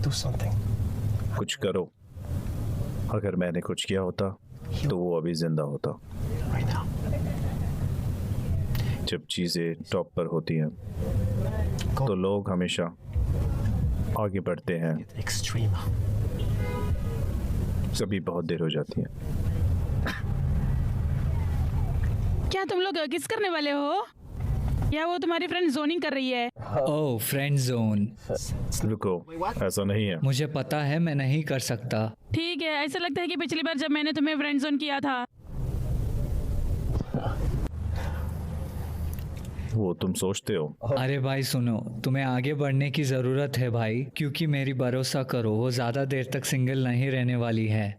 Do something. कुछ करो। अगर मैंने कुछ किया होता तो वो अभी जिंदा होता। Right now. जब चीजें टॉप पर होती हैं तो लोग हमेशा आगे बढ़ते हैं, Extreme. कभी बहुत देर हो जाती है। क्या तुम लोग किस करने वाले हो, या वो तुम्हारी फ्रेंड जोनिंग कर रही है? ओह, फ्रेंड जोन। रुको, ऐसा नहीं है। मुझे पता है मैं नहीं कर सकता। ठीक है, ऐसा लगता है कि पिछली बार जब मैंने तुम्हें फ्रेंड जोन किया था वो तुम सोचते हो। अरे भाई सुनो, तुम्हें आगे बढ़ने की जरूरत है भाई, क्योंकि मेरी भरोसा करो वो ज्यादा देर तक सिंगल नहीं रहने वाली है।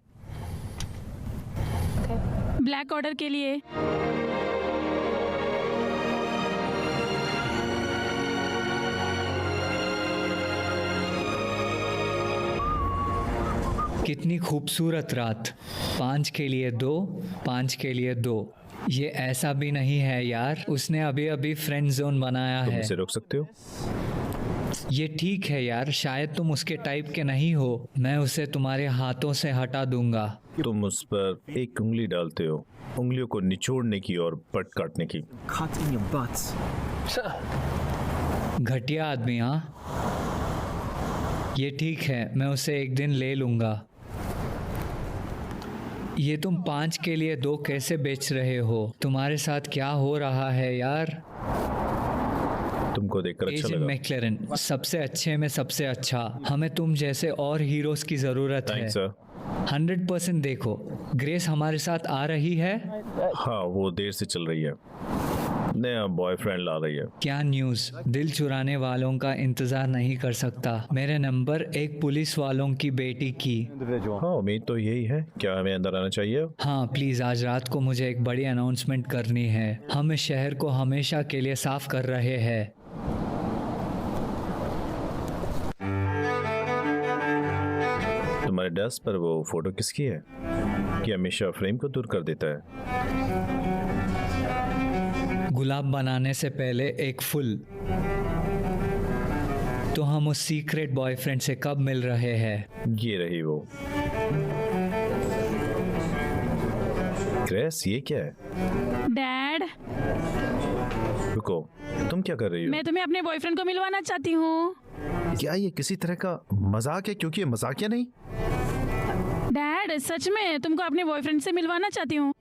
ब्लैक ऑर्डर के लिए। कितनी खूबसूरत रात। 5 के लिए 2, 5 के लिए 2। ये ऐसा भी नहीं है यार, उसने अभी अभी फ्रेंड जोन बनाया तुम है। इसे रोक सकते हो? ये ठीक है यार, शायद तुम उसके टाइप के नहीं हो। मैं उसे तुम्हारे हाथों से हटा दूंगा। तुम उस पर एक उंगली डालते हो, उंगलियों को निचोड़ने की और पट काटने की। Cut in your butts. घटिया आदमी, हाँ। ये ठीक है, मैं उसे एक दिन ले लूंगा। ये तुम 5 के लिए 2 कैसे बेच रहे हो? तुम्हारे साथ क्या हो रहा है यार? तुमको देखकर अच्छा एजेंट लगा। मैक्लेरन, सबसे अच्छे में सबसे अच्छा। हमें तुम जैसे और हीरोज की जरूरत है। Thanks sir. 100% देखो, ग्रेस हमारे साथ आ रही है। हाँ, वो देर से चल रही है, नया बॉयफ्रेंड ला रही है। क्या न्यूज़? दिल चुराने वालों का इंतजार नहीं कर सकता। मेरे नंबर एक पुलिस वालों की बेटी की। हाँ, उम्मीद तो यही है। क्या हमें अंदर आना चाहिए? हाँ प्लीज, आज रात को मुझे एक बड़ी अनाउंसमेंट करनी है। हम इस शहर को हमेशा के लिए साफ कर रहे हैं। तुम्हारे डेस्क पर वो फोटो किसकी है कि हमेशा फ्रेम को दूर कर देता है? गुलाब बनाने से पहले एक फूल। तो हम उस सीक्रेट बॉयफ्रेंड से कब मिल रहे हैं? ये रही वो। ग्रेस, ये क्या है? डैड, रुको, तुम क्या कर रही हो? मैं तुम्हें अपने बॉयफ्रेंड को मिलवाना चाहती हूँ। क्या ये किसी तरह का मजाक है? क्योंकि ये मजाकिया नहीं। डैड, सच में तुमको अपने बॉयफ्रेंड से मिलवाना चाहती हूँ।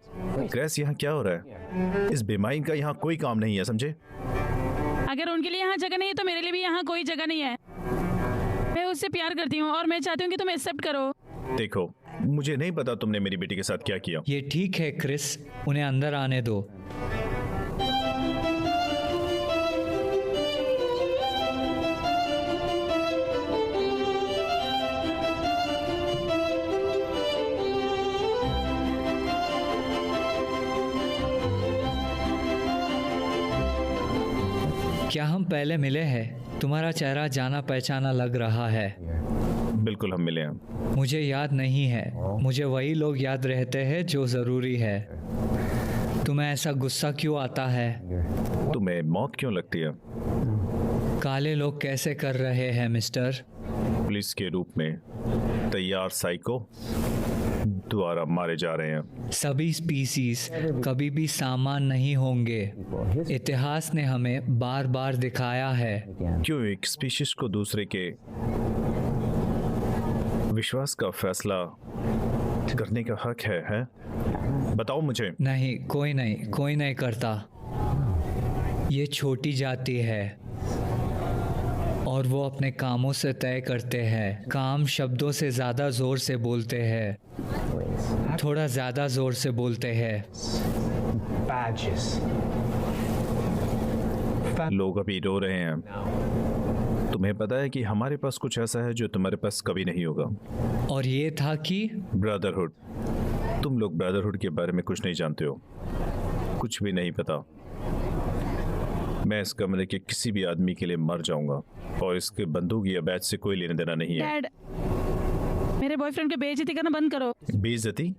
ग्रेस, यहाँ क्या हो रहा है? इस बेमाइन का यहाँ कोई काम नहीं है, समझे? अगर उनके लिए यहाँ जगह नहीं है तो मेरे लिए भी यहाँ कोई जगह नहीं है। मैं उससे प्यार करती हूँ और मैं चाहती हूँ कि तुम एक्सेप्ट करो। देखो, मुझे नहीं पता तुमने मेरी बेटी के साथ क्या किया। ये ठीक है क्रिस, उन्हें अंदर आने दो। क्या हम पहले मिले हैं? तुम्हारा चेहरा जाना पहचाना लग रहा है। बिल्कुल, हम मिले हैं। मुझे याद नहीं है। मुझे वही लोग याद रहते हैं जो ज़रूरी है। तुम्हें ऐसा गुस्सा क्यों आता है? तुम्हें मौत क्यों लगती है? काले लोग कैसे कर रहे हैं मिस्टर? पुलिस के रूप में तैयार साइको द्वारा मारे जा रहे हैं। सभी स्पीसीज कभी भी सामान नहीं होंगे। इतिहास ने हमें बार बार दिखाया है। क्यों एक स्पीशीज को दूसरे के विश्वास का फैसला करने का हक है? बताओ मुझे। नहीं, कोई नहीं करता। ये छोटी जाति है और वो अपने कामों से तय करते हैं। काम शब्दों से ज्यादा जोर से बोलते हैं, थोड़ा ज्यादा जोर से बोलते हैं। Badges. लोग अभी रो रहे हैं। तुम्हें पता है कि हमारे पास कुछ ऐसा है जो तुम्हारे पास कभी नहीं होगा। और ये था कि ब्रदरहुड। तुम लोग ब्रदरहुड के बारे में कुछ नहीं जानते हो, कुछ भी नहीं पता। मैं इस कमरे के किसी भी आदमी के लिए मर जाऊंगा और इसके बंदूक या बैच से कोई लेने देना नहीं है। डैड, मेरे बॉयफ्रेंड को बेइज्जती करना बंद करो। बेइज्जती?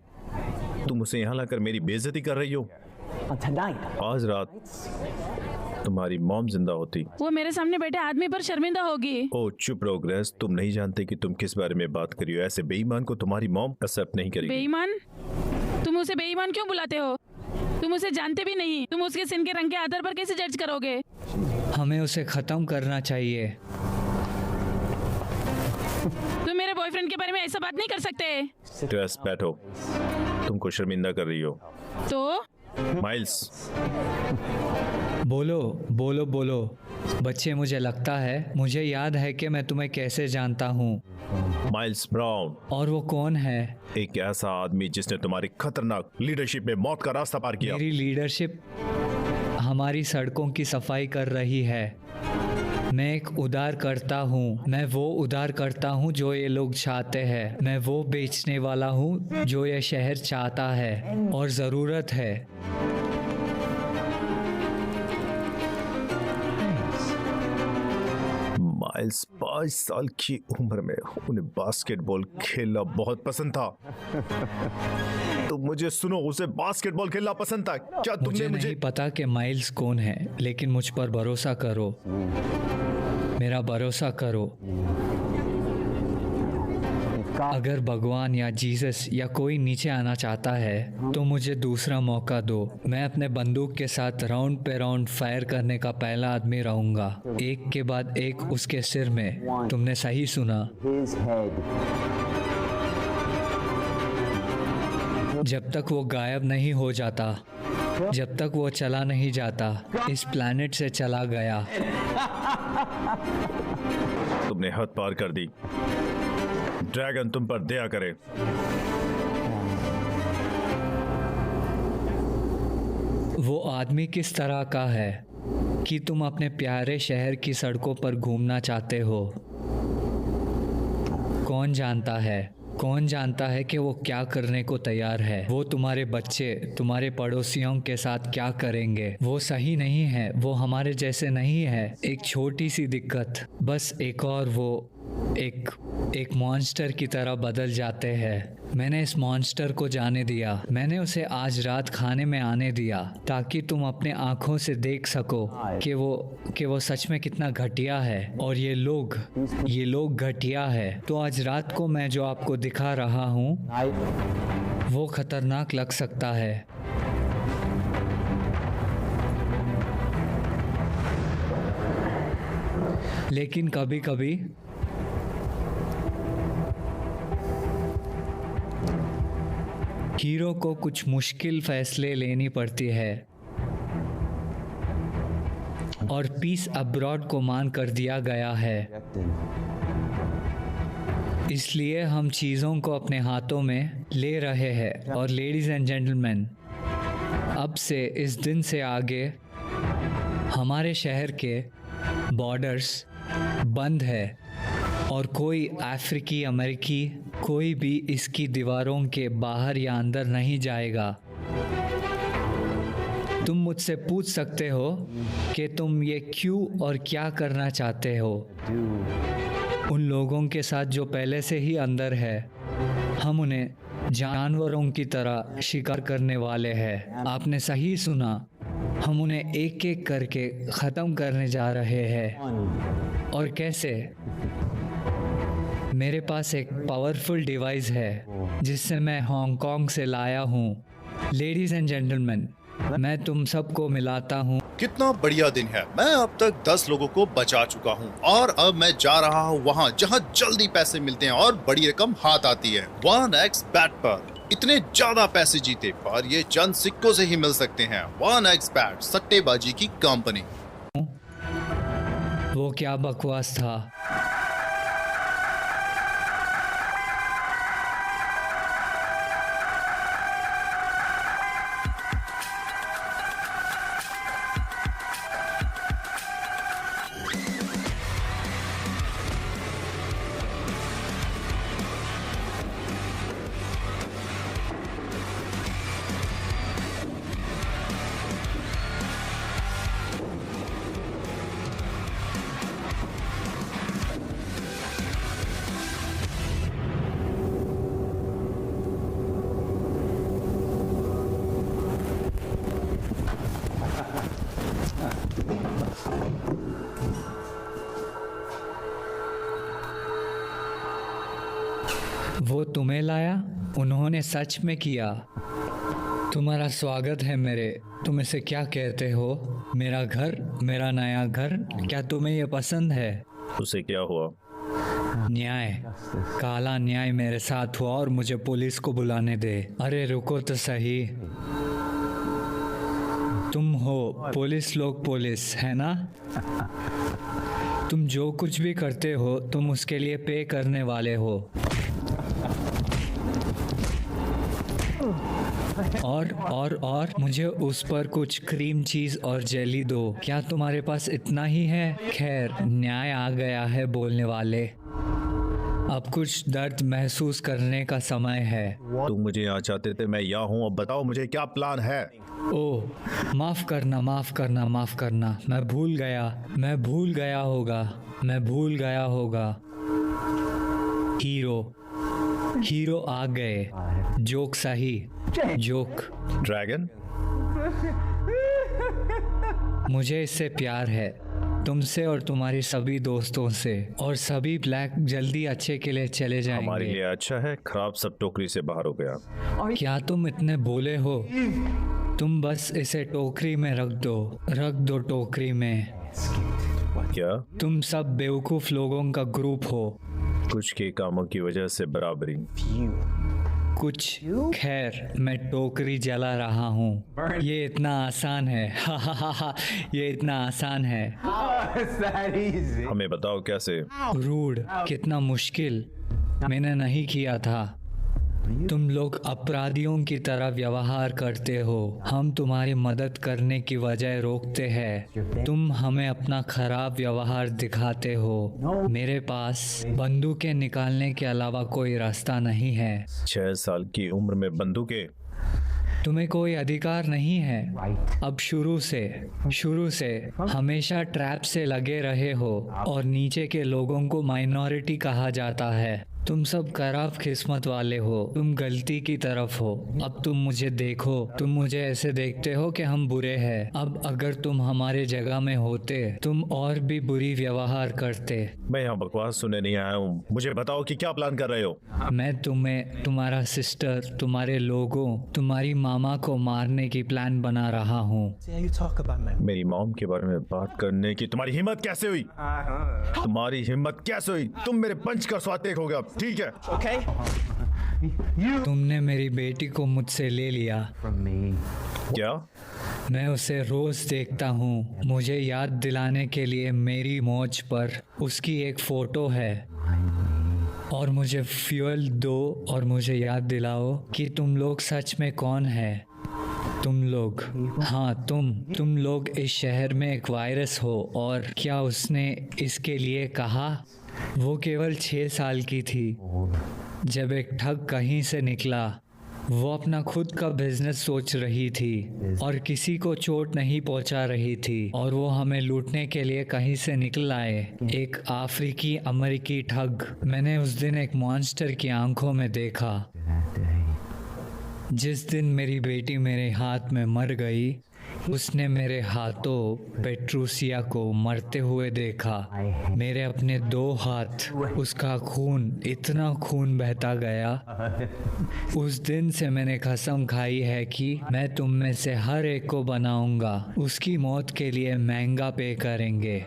तुम उसे यहाँ लाकर मेरी बेइज्जती कर रही हो? आज रात तुम्हारी मॉम जिंदा होती, वो मेरे सामने बैठे आदमी पर शर्मिंदा होगी। ओ चुप रहो ग्रेस, तुम नहीं जानते कि तुम किस बारे में बात कर रही हो। ऐसे बेईमान को तुम्हारी मॉम एक्सेप्ट नहीं करेगी। बेईमान? तुम उसे बेईमान क्यों बुलाते हो? तुम उसे जानते भी नहीं। तुम उसके सिन के रंग के आधार पर कैसे जज करोगे? हमें उसे खत्म करना चाहिए। तुम मेरे बॉयफ्रेंड के बारे में ऐसा बात नहीं कर सकते। ग्रेस, बैठो। तुमको शर्मिंदा कर रही हो। तो माइल्स, बोलो बोलो बोलो। बच्चे, मुझे लगता है मुझे याद है कि मैं तुम्हें कैसे जानता हूँ। Miles brown. और वो कौन है? एक ऐसा आदमी जिसने तुम्हारी खतरनाक लीडरशिप में मौत का रास्ता पार किया। मेरी लीडरशिप हमारी सड़कों की सफाई कर रही है। मैं एक उदार करता हूँ। मैं वो उदार करता हूँ जो ये लोग चाहते हैं। मैं वो बेचने वाला हूँ जो ये शहर चाहता है और ज़रूरत है। माइल्स 22 साल की उम्र में उन्हें बास्केटबॉल खेलना बहुत पसंद था। तो मुझे सुनो, उसे बास्केटबॉल खेलना पसंद था। क्या तुमने मुझे नहीं पता कि माइल्स कौन है, लेकिन मुझ पर भरोसा करो। मेरा भरोसा करो। अगर भगवान या जीसस या कोई नीचे आना चाहता है तो मुझे दूसरा मौका दो। मैं अपने बंदूक के साथ राउंड पे राउंड फायर करने का पहला आदमी रहूंगा, एक के बाद एक उसके सिर में। तुमने सही सुना। जब तक वो गायब नहीं हो जाता, जब तक वो चला नहीं जाता, इस प्लैनेट से चला गया। तुमने हद पार कर दी। ड्रैगन तुम पर दया करे। वो आदमी किस तरह का है कि तुम अपने प्यारे शहर की सड़कों पर घूमना चाहते हो? कौन जानता है? कौन जानता है कि वो क्या करने को तैयार है? वो तुम्हारे बच्चे, तुम्हारे पड़ोसियों के साथ क्या करेंगे? वो सही नहीं है। वो हमारे जैसे नहीं है। एक छोटी सी दिक्कत, बस एक और वो एक मॉन्स्टर की तरह बदल जाते हैं। मैंने इस मॉन्स्टर को जाने दिया। मैंने उसे आज रात खाने में आने दिया ताकि तुम अपने आंखों से देख सको कि वो सच में कितना घटिया है। और ये लोग घटिया है। तो आज रात को मैं जो आपको दिखा रहा हूँ वो खतरनाक लग सकता है। लेकिन कभी कभी हीरो को कुछ मुश्किल फैसले लेनी पड़ती है और पीस अब्रॉड को मान कर दिया गया है। इसलिए हम चीज़ों को अपने हाथों में ले रहे हैं। और लेडीज़ एंड जेंटलमैन, अब से इस दिन से आगे हमारे शहर के बॉर्डर्स बंद है और कोई अफ्रीकी अमेरिकी कोई भी इसकी दीवारों के बाहर या अंदर नहीं जाएगा। तुम मुझसे पूछ सकते हो कि तुम ये क्यों और क्या करना चाहते हो उन लोगों के साथ जो पहले से ही अंदर है। हम उन्हें जानवरों की तरह शिकार करने वाले हैं। आपने सही सुना, हम उन्हें एक एक करके ख़त्म करने जा रहे हैं। और कैसे? मेरे पास एक पावरफुल डिवाइस है जिससे मैं हांगकांग से लाया हूँ। लेडीज़ एंड जेंटलमैन, मैं तुम सबको मिलाता हूँ। कितना बढ़िया दिन है। मैं अब तक 10 लोगों को बचा चुका हूँ और अब मैं जा रहा हूँ वहाँ जहाँ जल्दी पैसे मिलते हैं और बड़ी रकम हाथ आती है। 1xBet पर इतने ज्यादा पैसे जीते पर ये चंद सिक्कों से ही मिल सकते हैं। 1xBet सट्टेबाजी की कंपनी। वो क्या बकवास था। वो तुम्हें लाया? उन्होंने सच में किया। तुम्हारा स्वागत है मेरे। तुम इसे क्या कहते हो? मेरा घर, मेरा नया घर। क्या तुम्हें ये पसंद है? उसे क्या हुआ? न्याय, काला न्याय मेरे साथ हुआ और मुझे पुलिस को बुलाने दे। अरे रुको तो सही। तुम हो पुलिस लोग, पुलिस है ना? तुम जो कुछ भी करते हो तुम उसके लिए पे करने वाले हो। और मुझे उस पर कुछ क्रीम चीज और जेली दो। क्या तुम्हारे पास इतना ही है? खैर, न्याय आ गया है बोलने वाले। अब कुछ दर्द महसूस करने का समय है। तुम मुझे यहाँ चाहते थे, मैं यहाँ हूँ। अब बताओ मुझे क्या प्लान है? ओह, माफ करना, माफ करना, माफ करना। मैं भूल गया होगा। हीरो आ गए। जोक सही, जोक। ड्रैगन, मुझे इससे प्यार है, तुमसे और तुम्हारी सभी दोस्तों से। और सभी ब्लैक जल्दी अच्छे के लिए चले जाएंगे। हमारे लिए अच्छा है, खराब सब टोकरी से बाहर हो गया। क्या तुम इतने भोले हो? तुम बस इसे टोकरी में रख दो टोकरी में। क्या तुम सब बेवकूफ लोगों का ग्रुप हो। कुछ के कामों की वजह से बराबरी। कुछ, खैर, मैं टोकरी जला रहा हूँ। ये इतना आसान है। ये इतना आसान है। हमें बताओ कैसे। रूड, कितना मुश्किल। मैंने नहीं किया था। तुम लोग अपराधियों की तरह व्यवहार करते हो। हम तुम्हारी मदद करने की बजाय रोकते हैं। तुम हमें अपना खराब व्यवहार दिखाते हो। मेरे पास बंदूकें निकालने के अलावा कोई रास्ता नहीं है। 6 साल की उम्र में बंदूकें? तुम्हें कोई अधिकार नहीं है। अब शुरू से हमेशा ट्रैप से लगे रहे हो और नीचे के लोगों को माइनॉरिटी कहा जाता है। तुम सब खराब किस्मत वाले हो, तुम गलती की तरफ हो। अब तुम मुझे देखो, तुम मुझे ऐसे देखते हो कि हम बुरे हैं। अब अगर तुम हमारे जगह में होते तुम और भी बुरी व्यवहार करते। मैं यहाँ बकवास सुनने नहीं आया हूँ, मुझे बताओ कि क्या प्लान कर रहे हो। मैं तुम्हें, तुम्हारा सिस्टर, तुम्हारे लोगों, तुम्हारी मामा को मारने की प्लान बना रहा हूँ। See how you talk about me. मेरी मॉम के बारे में बात करने की तुम्हारी हिम्मत कैसे हुई? तुम्हारी हिम्मत कैसे हुई? तुम मेरे पंच का स्वाद देखोगे अब, ठीक है? Okay? तुमने मेरी बेटी को मुझसे ले लिया। From me. क्या? मैं उसे रोज देखता हूँ। मुझे याद दिलाने के लिए मेरी मौज पर उसकी एक फोटो है। और मुझे फ्यूल दो और मुझे याद दिलाओ कि तुम लोग सच में कौन है। तुम लोग, हाँ तुम लोग इस शहर में एक वायरस हो। और क्या उसने इसके लिए कहा? वो केवल 6 साल की थी जब एक ठग कहीं से निकला। वो अपना खुद का बिजनेस सोच रही थी और किसी को चोट नहीं पहुंचा रही थी, और वो हमें लूटने के लिए कहीं से निकल आए। एक अफ्रीकी अमेरिकी ठग। मैंने उस दिन एक मॉन्स्टर की आंखों में देखा। जिस दिन मेरी बेटी मेरे हाथ में मर गई, उसने मेरे हाथों पेट्रूसिया को मरते हुए देखा। मेरे अपने 2 हाथ, उसका खून, इतना खून बहता गया। उस दिन से मैंने कसम खाई है कि मैं तुम में से हर एक को बनाऊंगा। उसकी मौत के लिए महंगा पे करेंगे।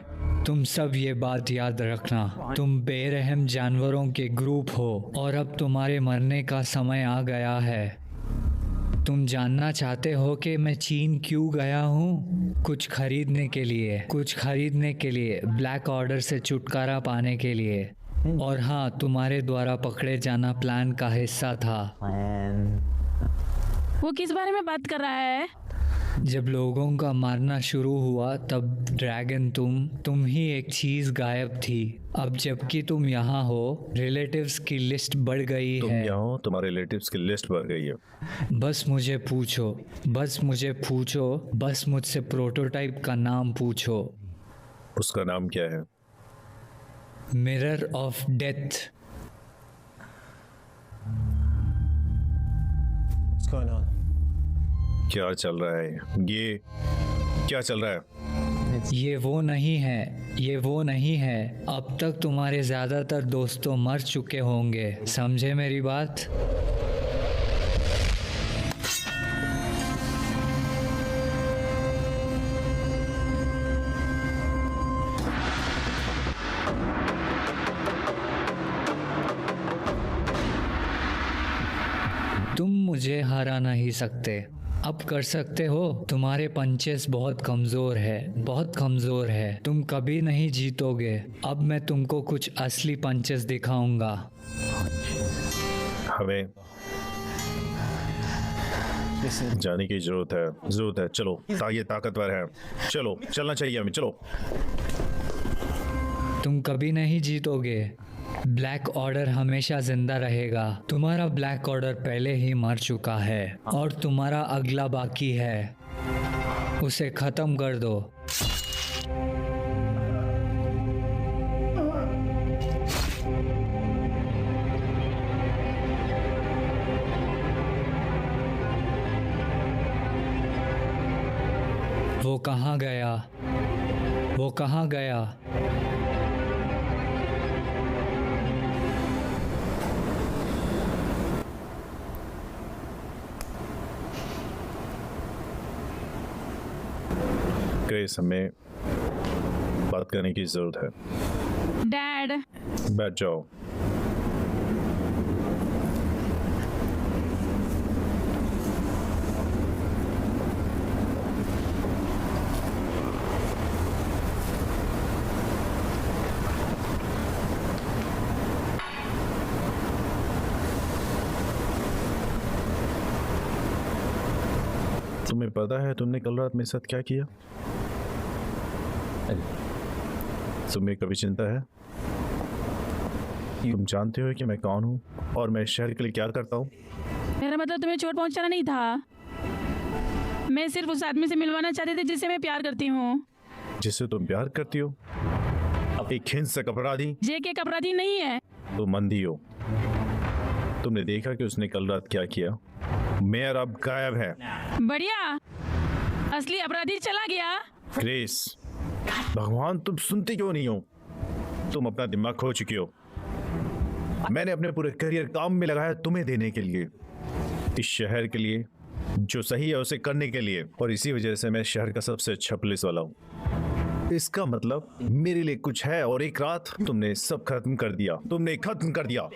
तुम सब ये बात याद रखना। तुम बेरहम जानवरों के ग्रुप हो और अब तुम्हारे मरने का समय आ गया है। तुम जानना चाहते हो कि मैं चीन क्यों गया हूँ? कुछ खरीदने के लिए, ब्लैक ऑर्डर से छुटकारा पाने के लिए। और हाँ, तुम्हारे द्वारा पकड़े जाना प्लान का हिस्सा था। वो किस बारे में बात कर रहा है? जब लोगों का मारना शुरू हुआ तब ड्रैगन तुम ही एक चीज गायब थी। अब जबकि तुम यहाँ हो, रिलेटिव्स की लिस्ट बढ़ गई तुम है। यहाँ हो, तुम्हारे रिलेटिव्स की लिस्ट बढ़ गई है। बस मुझे पूछो, बस मुझसे प्रोटोटाइप का नाम पूछो। उसका नाम क्या है? Mirror of death. What's going on? क्या चल रहा है? ये क्या चल रहा है? ये वो नहीं है। अब तक तुम्हारे ज्यादातर दोस्तों मर चुके होंगे, समझे मेरी बात? तुम मुझे हरा नहीं सकते। अब कर सकते हो। तुम्हारे पंचेस बहुत कमज़ोर है। तुम कभी नहीं जीतोगे। अब मैं तुमको कुछ असली पंचेस दिखाऊंगा। हमें जाने की जरूरत है। चलो, ये ताकतवर है। चलो, चलना चाहिए हमें, चलो। तुम कभी नहीं जीतोगे। ब्लैक ऑर्डर हमेशा जिंदा रहेगा। तुम्हारा ब्लैक ऑर्डर पहले ही मर चुका है और तुम्हारा अगला बाकी है। उसे खत्म कर दो। वो कहाँ गया? ग्रेस, हमें बात करने की जरूरत है। डैड, बैठ जाओ। तुम्हें पता है तुमने कल रात मेरे साथ क्या किया? तुम्हें कभी चिंता है? तुम जानते हो कि मैं कौन हूँ और मैं इस शहर के लिए क्या करता हूँ? मेरा मतलब तुम्हें चोट पहुंचाना नहीं था। मैं सिर्फ उस आदमी से मिलवाना चाहती थी जिससे मैं प्यार करती हूँ। जिससे तुम प्यार करती हो? एक हिंसक अपराधी? जे के एक अपराधी नहीं है। तुम अंधी हो। तुमने देखा कि उसने कल रात क्या किया? मेयर अब गायब है। बढ़िया, असली अपराधी चला गया। ग्रेस, भगवान, तुम सुनती क्यों नहीं हो? तुम अपना दिमाग खो चुकी हो। मैंने अपने पूरे करियर काम में लगाया तुम्हें देने के लिए, इस शहर के लिए, जो सही है उसे करने के लिए, और इसी वजह से मैं शहर का सबसे अच्छा पुलिस वाला हूँ। इसका मतलब मेरे लिए कुछ है, और एक रात तुमने सब खत्म कर दिया। तुमने खत्म कर दिया।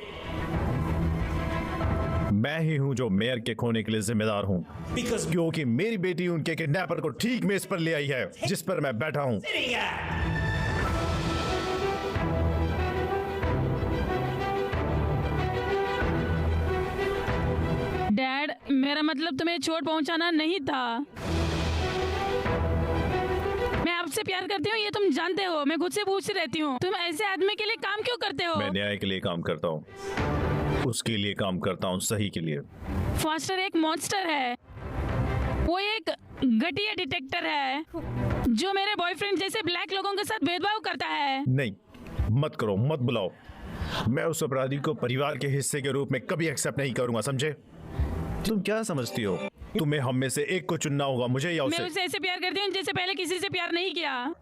मैं ही हूँ जो मेयर के खोने के लिए जिम्मेदार हूँ, क्योंकि मेरी बेटी उनके किडनैपर को ठीक मेज पर ले आई है जिस पर मैं बैठा हूँ। डैड, मेरा मतलब तुम्हें चोट पहुंचाना नहीं था। मैं आपसे प्यार करती हूँ, ये तुम जानते हो। मैं खुद से पूछती रहती हूँ, तुम ऐसे आदमी के लिए काम क्यों करते हो? मैं न्याय के लिए काम करता हूँ, उसके लिए काम करता हूँ, सही के लिए। फॉस्टर एक मॉन्स्टर है। वो एक घटिया डिटेक्टर है जो मेरे बॉयफ्रेंड जैसे ब्लैक लोगों के साथ भेदभाव करता है। नहीं, मत करो, मत बुलाओ। मैं उस अपराधी को परिवार के हिस्से के रूप में कभी एक्सेप्ट नहीं करूंगा, समझे? तुम क्या समझती हो? तुम्हें हम में से एक को चुनना होगा, मुझे या उसे। मैं उसे ऐसे प्यार करती हूँ जैसे पहले किसी से प्यार नहीं किया।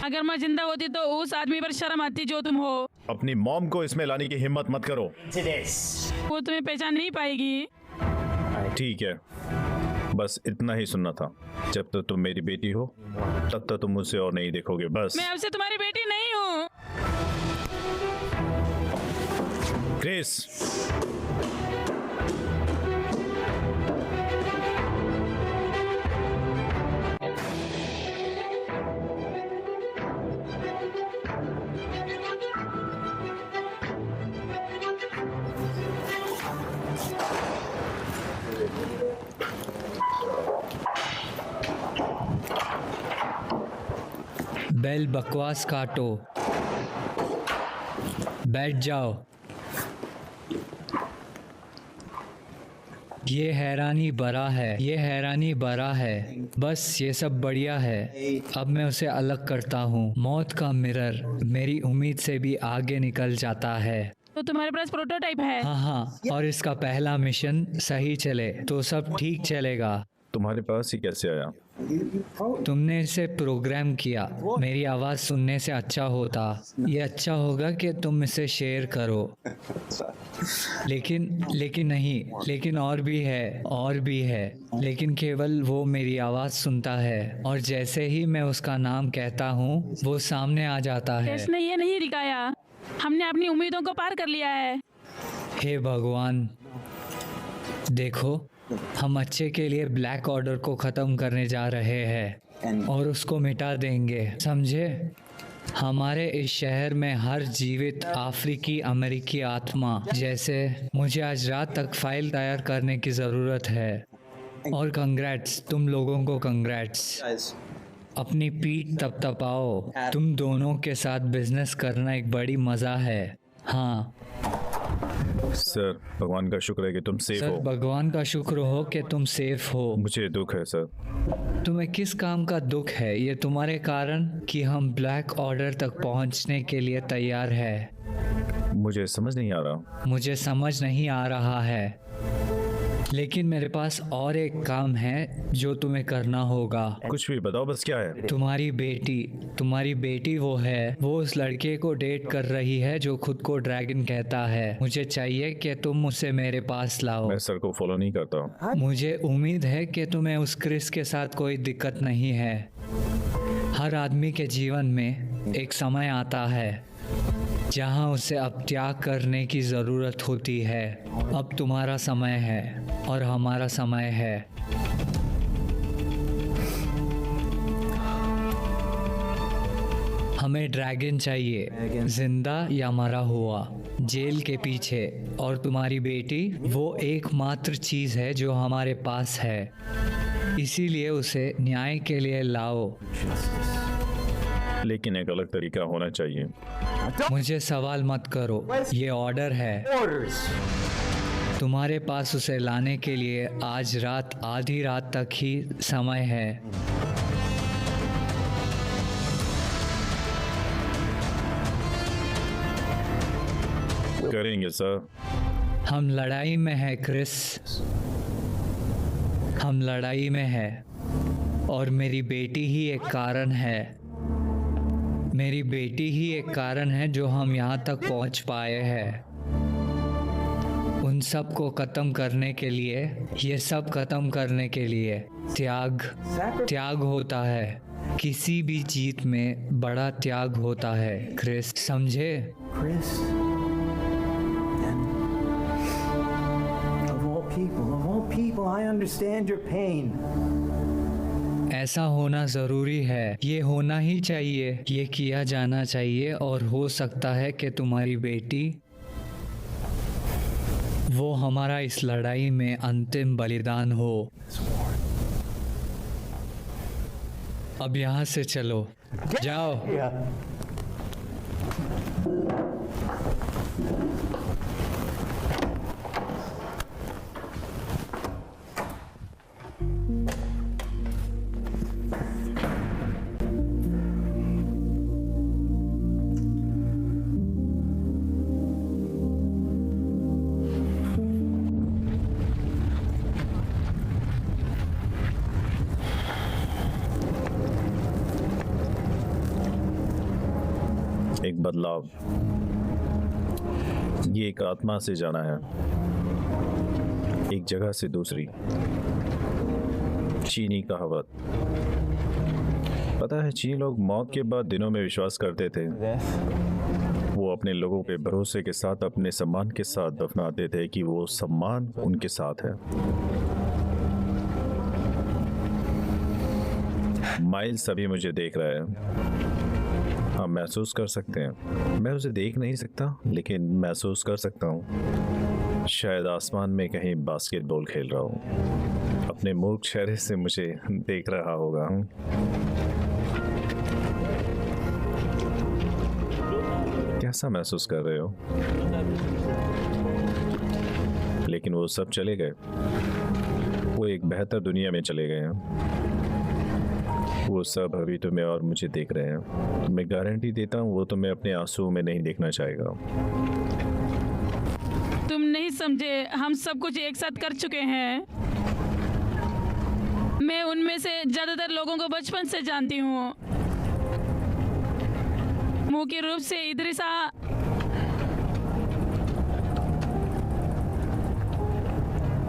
अगर मैं जिंदा होती तो उस आदमी पर शर्म आती जो तुम हो। अपनी मॉम को इसमें लाने की हिम्मत मत करो। वो तुम्हें पहचान नहीं पाएगी। ठीक है, बस इतना ही सुनना था। जब तक तुम मेरी बेटी हो तब तक तुम मुझसे और नहीं देखोगे, बस। मैं आपसे तुम्हारी बेटी नहीं हूँ। ग्रेस, बेल, बकवास काटो, बैठ जाओ। ये हैरानी बड़ा है, ये हैरानी बड़ा है। बस ये सब बढ़िया है। अब मैं उसे अलग करता हूँ। मौत का मिरर मेरी उम्मीद से भी आगे निकल जाता है। तो तुम्हारे पास प्रोटोटाइप है? हाँ, और इसका पहला मिशन सही चले तो सब ठीक चलेगा। तुम्हारे पास ही कैसे आया? तुमने इसे प्रोग्राम किया। मेरी आवाज़ सुनने से अच्छा होता। ये अच्छा होगा कि तुम इसे शेयर करो। लेकिन नहीं, लेकिन और भी है। लेकिन केवल वो मेरी आवाज़ सुनता है, और जैसे ही मैं उसका नाम कहता हूँ वो सामने आ जाता है। इसने ये नहीं दिखाया। हमने अपनी उम्मीदों को पार कर लिया है। हे भगवान, देखो, हम अच्छे के लिए ब्लैक ऑर्डर को ख़त्म करने जा रहे हैं और उसको मिटा देंगे, समझे? हमारे इस शहर में हर जीवित अफ्रीकी अमेरिकी आत्मा, जैसे मुझे आज रात तक फाइल तैयार करने की ज़रूरत है। और कंग्रेट्स, तुम लोगों को कंग्रेट्स। अपनी पीठ तपतपाओ। तुम दोनों के साथ बिजनेस करना एक बड़ी मज़ा है। हाँ सर, भगवान का शुक्र है कि तुम सेफ सर, हो। भगवान का शुक्र हो कि तुम सेफ हो। मुझे दुख है सर। तुम्हें किस काम का दुख है? ये तुम्हारे कारण कि हम ब्लैक ऑर्डर तक पहुंचने के लिए तैयार है। मुझे समझ नहीं आ रहा। मुझे समझ नहीं आ रहा है, लेकिन मेरे पास और एक काम है जो तुम्हें करना होगा। कुछ भी बताओ, बस क्या है? तुम्हारी बेटी वो उस लड़के को डेट कर रही है जो खुद को ड्रैगन कहता है। मुझे चाहिए कि तुम उसे मेरे पास लाओ। मैं सर को फॉलो नहीं करता। मुझे उम्मीद है कि तुम्हें उस क्रिस के साथ कोई दिक्कत नहीं है। हर आदमी के जीवन में एक समय आता है जहां उसे अब त्याग करने की ज़रूरत होती है। अब तुम्हारा समय है और हमारा समय है। हमें ड्रैगन चाहिए, जिंदा या मरा हुआ, जेल के पीछे। और तुम्हारी बेटी वो एकमात्र चीज़ है जो हमारे पास है, इसीलिए उसे न्याय के लिए लाओ। लेकिन एक अलग तरीका होना चाहिए। मुझे सवाल मत करो, ये ऑर्डर है। तुम्हारे पास उसे लाने के लिए आज रात आधी रात तक ही समय है। करेंगे सर। हम लड़ाई में हैं क्रिस, हम लड़ाई में हैं और मेरी बेटी ही एक कारण है। मेरी बेटी ही एक कारण है जो हम यहाँ तक पहुँच पाए हैं। उन सब को ख़त्म करने के लिए, ये सब ख़त्म करने के लिए त्याग होता है। किसी भी जीत में बड़ा त्याग होता है क्रिस, समझे? Chris. And of all people, I understand your pain. ऐसा होना ज़रूरी है, ये होना ही चाहिए, ये किया जाना चाहिए और हो सकता है कि तुम्हारी बेटी वो हमारा इस लड़ाई में अंतिम बलिदान हो। अब यहाँ से चलो, जाओ। एक बदलाव, ये एक आत्मा से जाना है, एक जगह से दूसरी। चीनी कहावत, पता है चीनी लोग मौत के बाद दिनों में विश्वास करते थे। वो अपने लोगों के भरोसे के साथ अपने सम्मान के साथ दफनाते थे कि वो सम्मान उनके साथ है। माइल्स अभी मुझे देख रहा है, हम महसूस कर सकते हैं। मैं उसे देख नहीं सकता लेकिन महसूस कर सकता हूँ। शायद आसमान में कहीं बास्केटबॉल खेल रहा हूँ। अपने मूर्ख चेहरे से मुझे देख रहा होगा। कैसा महसूस कर रहे हो? लेकिन वो सब चले गए, वो एक बेहतर दुनिया में चले गए हैं। वो सब अभी तुम्हें और मुझे देख रहे हैं। मैं गारंटी देता हूँ वो तुम्हें अपने आंसुओं में नहीं देखना चाहेगा। तुम नहीं समझे, हम सब कुछ एक साथ कर चुके हैं। मैं उनमें से ज्यादातर लोगों को बचपन से जानती हूँ। मुख्य रूप से इदरिसा,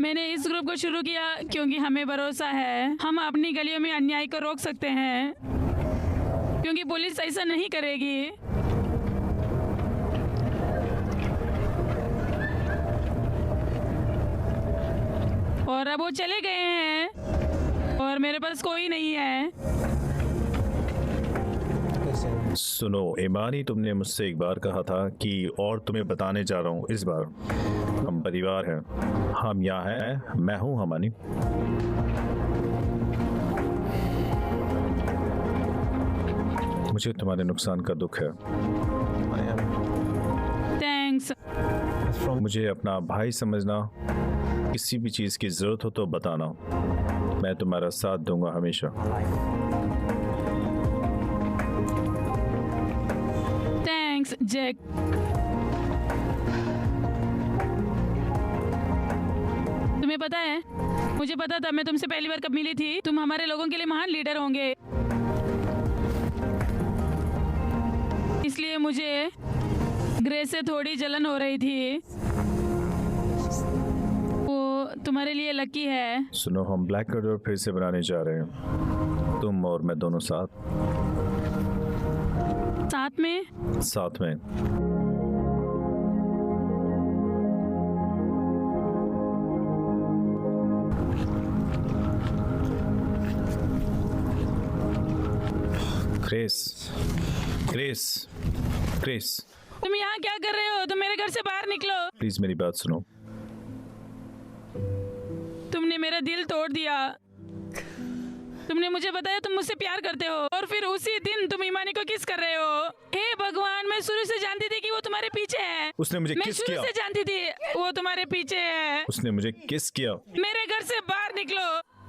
मैंने इस ग्रुप को शुरू किया क्योंकि हमें भरोसा है हम अपनी गलियों में अन्याय को रोक सकते हैं, क्योंकि पुलिस ऐसा नहीं करेगी। और अब वो चले गए हैं और मेरे पास कोई नहीं है। सुनो ईमानी, तुमने मुझसे एक बार कहा था कि और तुम्हें बताने जा रहा हूँ। इस बार हम परिवार हैं, हम यहाँ हैं। मैं हूँ हमानी। मुझे तुम्हारे नुकसान का दुख है। थैंक्स। मुझे अपना भाई समझना। किसी भी चीज की जरूरत हो तो बताना, मैं तुम्हारा साथ दूंगा हमेशा। Thanks Jack. तुम्हें पता है, मुझे पता था मैं तुमसे पहली बार कब मिली थी। तुम हमारे लोगों के लिए महान लीडर होंगे, इसलिए मुझे ग्रेस से थोड़ी जलन हो रही थी। वो तुम्हारे लिए लकी है। सुनो, हम ब्लैक कॉरिडोर फिर से बनाने जा रहे हैं, तुम और मैं दोनों साथ में। क्रिस, तुम यहाँ क्या कर रहे हो? तुम मेरे घर से बाहर निकलो। प्लीज मेरी बात सुनो। तुमने मेरा दिल तोड़ दिया। तुमने मुझे बताया तुम मुझसे प्यार करते हो और फिर उसी दिन तुम ईमानी को किस कर रहे हो। हे भगवान, मैं शुरू से जानती थी कि वो तुम्हारे पीछे है। उसने मुझे मैं किस शुरू किया। से जानती थी वो तुम्हारे पीछे है। उसने मुझे किस किया। मेरे घर से बाहर निकलो।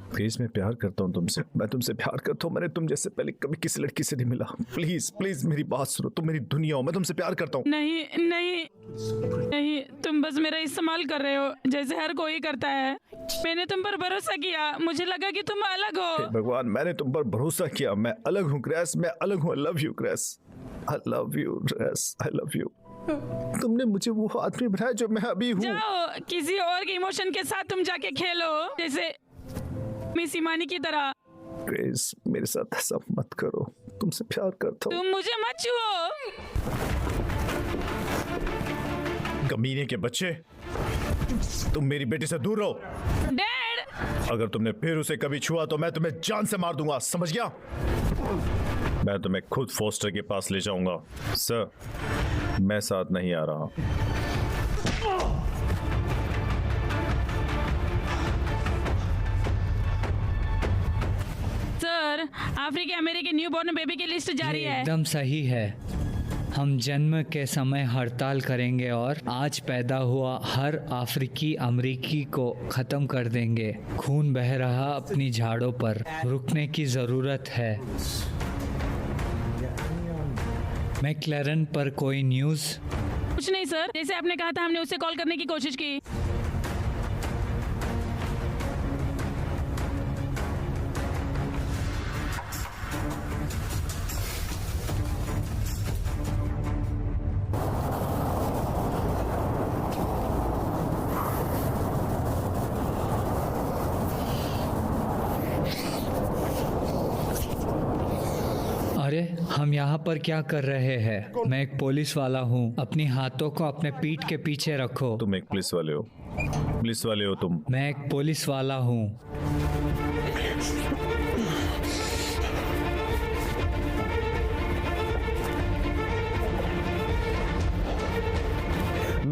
प्लीज, मैं प्यार करता हूँ तुमसे, मैं तुमसे प्यार करता हूँ। मैंने तुम जैसे पहले कभी किसी लड़की से नहीं मिला। प्लीज प्लीज मेरी बात सुनो, तुम मेरी दुनिया हो, मैं तुमसे प्यार करता हूँ। नहीं नहीं नहीं, तुम बस मेरा इस्तेमाल कर रहे हो जैसे हर कोई करता है। मैंने तुम पर भरोसा किया, मुझे लगा कि तुम अलग हो। हे भगवान, मैंने तुम पर भरोसा किया। मैं अलग हूँ ग्रेस, मैं अलग हूँ। I love you grace, I love you grace, I love you. तुमने मुझे वो आदमी बनाया जो मैं अभी हूँ। जाओ, किसी और के इमोशन के साथ तुम जाके खेलो, जैसे मिस ईमानी की तरह। ग्रेस, मेरे साथ ऐसा मत करो, तुमसे प्यार करता हूँ। तुम मुझे मत छुओ। कमीने के बच्चे, तुम मेरी बेटी से दूर रहो। डैड, अगर तुमने फिर उसे कभी छुआ तो मैं तुम्हें जान से मार दूंगा, समझ गया? मैं तुम्हें खुद फोस्टर के पास ले जाऊंगा। सर, मैं साथ नहीं आ रहा। सर, अफ्रीकी अमेरिकी न्यूबॉर्न बेबी की लिस्ट जारी ये है। एकदम सही है। हम जन्म के समय हड़ताल करेंगे और आज पैदा हुआ हर अफ्रीकी अमेरिकी को खत्म कर देंगे। खून बह रहा अपनी झाड़ों पर, रुकने की जरूरत है। मैक्लेरन पर कोई न्यूज़? कुछ नहीं सर, जैसे आपने कहा था हमने उसे कॉल करने की कोशिश की। अरे, हम यहाँ पर क्या कर रहे हैं? मैं एक पुलिस वाला हूँ। अपनी हाथों को अपने पीठ के पीछे रखो। तुम एक पुलिस वाले हो, पुलिस वाले हो तुम। मैं एक पुलिस वाला हूँ।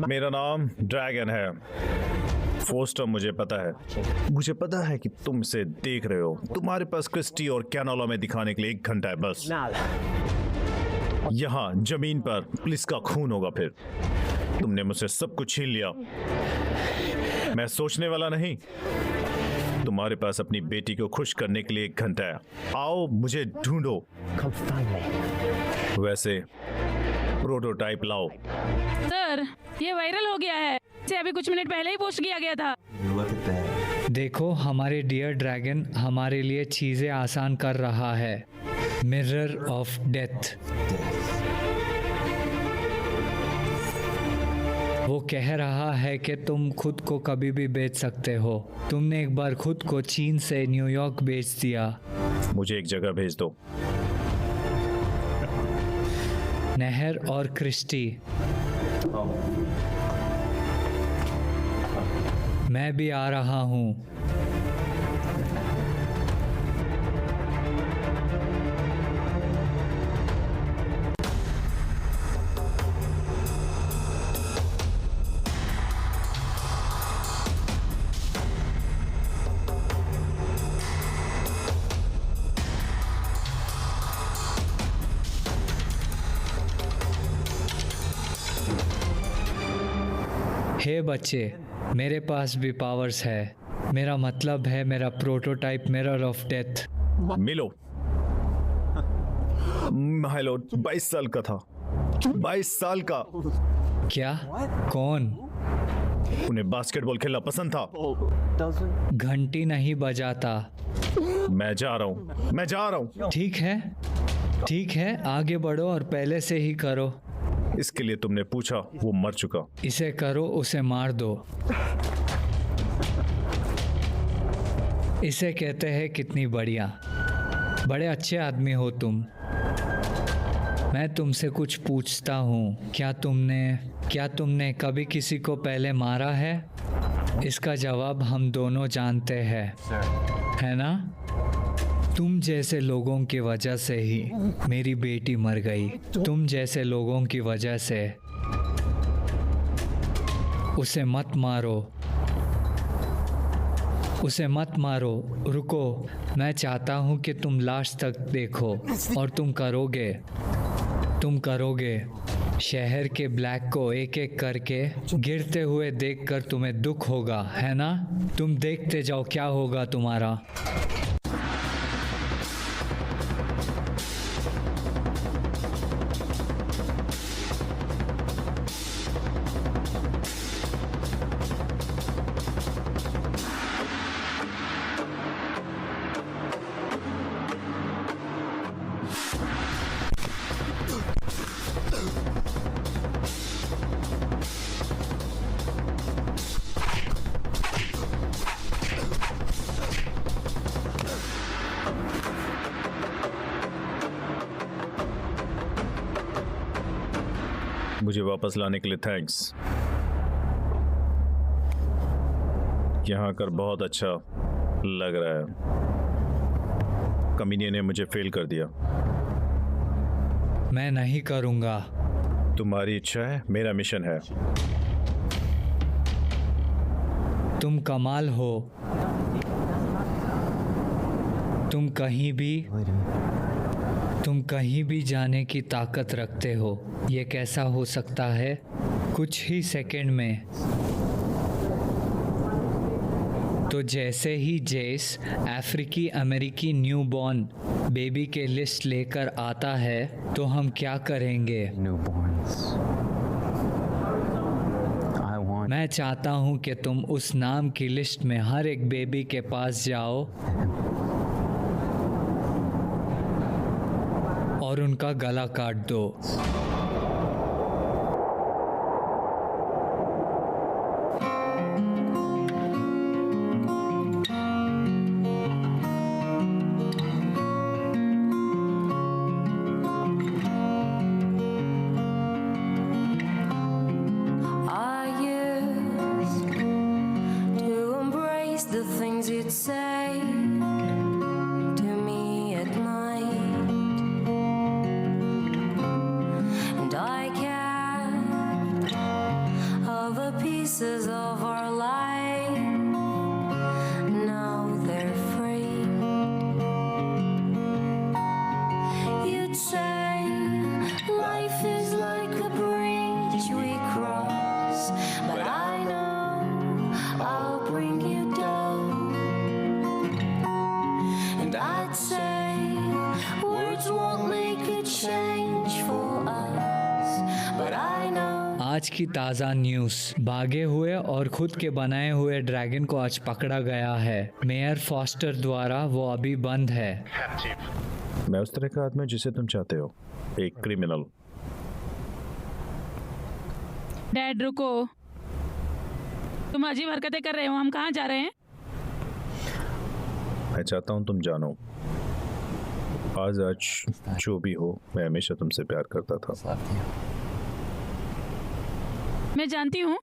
मेरा नाम ड्रैगन है। फोस्टर, मुझे पता है कि तुम इसे देख रहे हो। तुम्हारे पास क्रिस्टी और कैनोला में दिखाने के लिए 1 घंटा है बस। यहाँ जमीन पर पुलिस का खून होगा। फिर तुमने मुझसे सब कुछ छीन लिया। मैं सोचने वाला नहीं। तुम्हारे पास अपनी बेटी को खुश करने के लिए 1 घंटा है। आओ, मुझे ढूंढो। वैसे प्रोटोटाइप लाओ। सर, ये वायरल हो गया है। इसे अभी कुछ मिनट पहले ही पोस्ट किया गया था। देखो, हमारे डियर ड्रैगन हमारे लिए चीजें आसान कर रहा है। Mirror of death. वो कह रहा है कि तुम खुद को कभी भी बेच सकते हो। तुमने एक बार खुद को चीन से न्यूयॉर्क बेच दिया। मुझे एक जगह भेज दो। नहर और क्रिस्टी। मैं भी आ रहा हूँ। हे बच्चे, मेरे पास भी पावर्स है। मेरा मतलब है मेरा प्रोटोटाइप मिरर ऑफ डेथ। मिलो। हेलो, 22 साल का था। 22 साल का। क्या? कौन? उन्हें बास्केटबॉल खेलना पसंद था। घंटी नहीं बजाता। मैं जा रहा हूँ। ठीक है, आगे बढ़ो और पहले से ही करो। इसके लिए तुमने पूछा, वो मर चुका। इसे करो, उसे मार दो। इसे कहते हैं कितनी बढ़िया। बड़े अच्छे आदमी हो तुम। मैं तुमसे कुछ पूछता हूँ। क्या तुमने कभी किसी को पहले मारा है? इसका जवाब हम दोनों जानते हैं, है ना? तुम जैसे लोगों की वजह से ही मेरी बेटी मर गई। तुम जैसे लोगों की वजह से। उसे मत मारो। उसे मत मारो, रुको। मैं चाहता हूँ कि तुम लास्ट तक देखो और तुम करोगे। शहर के ब्लैक को एक एक करके गिरते हुए देखकर तुम्हें दुख होगा, है ना? तुम देखते जाओ क्या होगा तुम्हारा। मुझे वापस लाने के लिए थैंक्स। यहाँ आकर बहुत अच्छा लग रहा है। कमीने ने मुझे फेल कर दिया। मैं नहीं करूँगा। तुम्हारी इच्छा है, मेरा मिशन है। तुम कमाल हो। तुम कहीं भी जाने की ताकत रखते हो। ये कैसा हो सकता है? कुछ ही सेकंड में। तो जैसे ही जेस अफ्रीकी अमेरिकी न्यूबॉर्न बेबी के लिस्ट लेकर आता है तो हम क्या करेंगे? मैं चाहता हूं कि तुम उस नाम की लिस्ट में हर एक बेबी के पास जाओ और उनका गला काट दो। The things you'd say to me at night, and I kept all the pieces of our life. Now they're free. You'd say life is like a bridge we cross, but I know I'll bring you down. And I'd say words won't make a change for us, but I know. आज की ताज़ा news. भागे हुए और खुद के बनाए हुए ड्रैगन को आज पकड़ा गया है मेयर फॉस्टर द्वारा। वो अभी बंद है। मैं उस तरह का आदमी जिसे तुम चाहते हो, एक क्रिमिनल। डैड रुको, तुम अजीब हरकतें कर रहे हो। हम कहाँ जा रहे हैं? मैं चाहता हूँ तुम जानो, आज जो भी हो, मैं हमेशा तुमसे प्यार करता था। मैं जानती हूँ।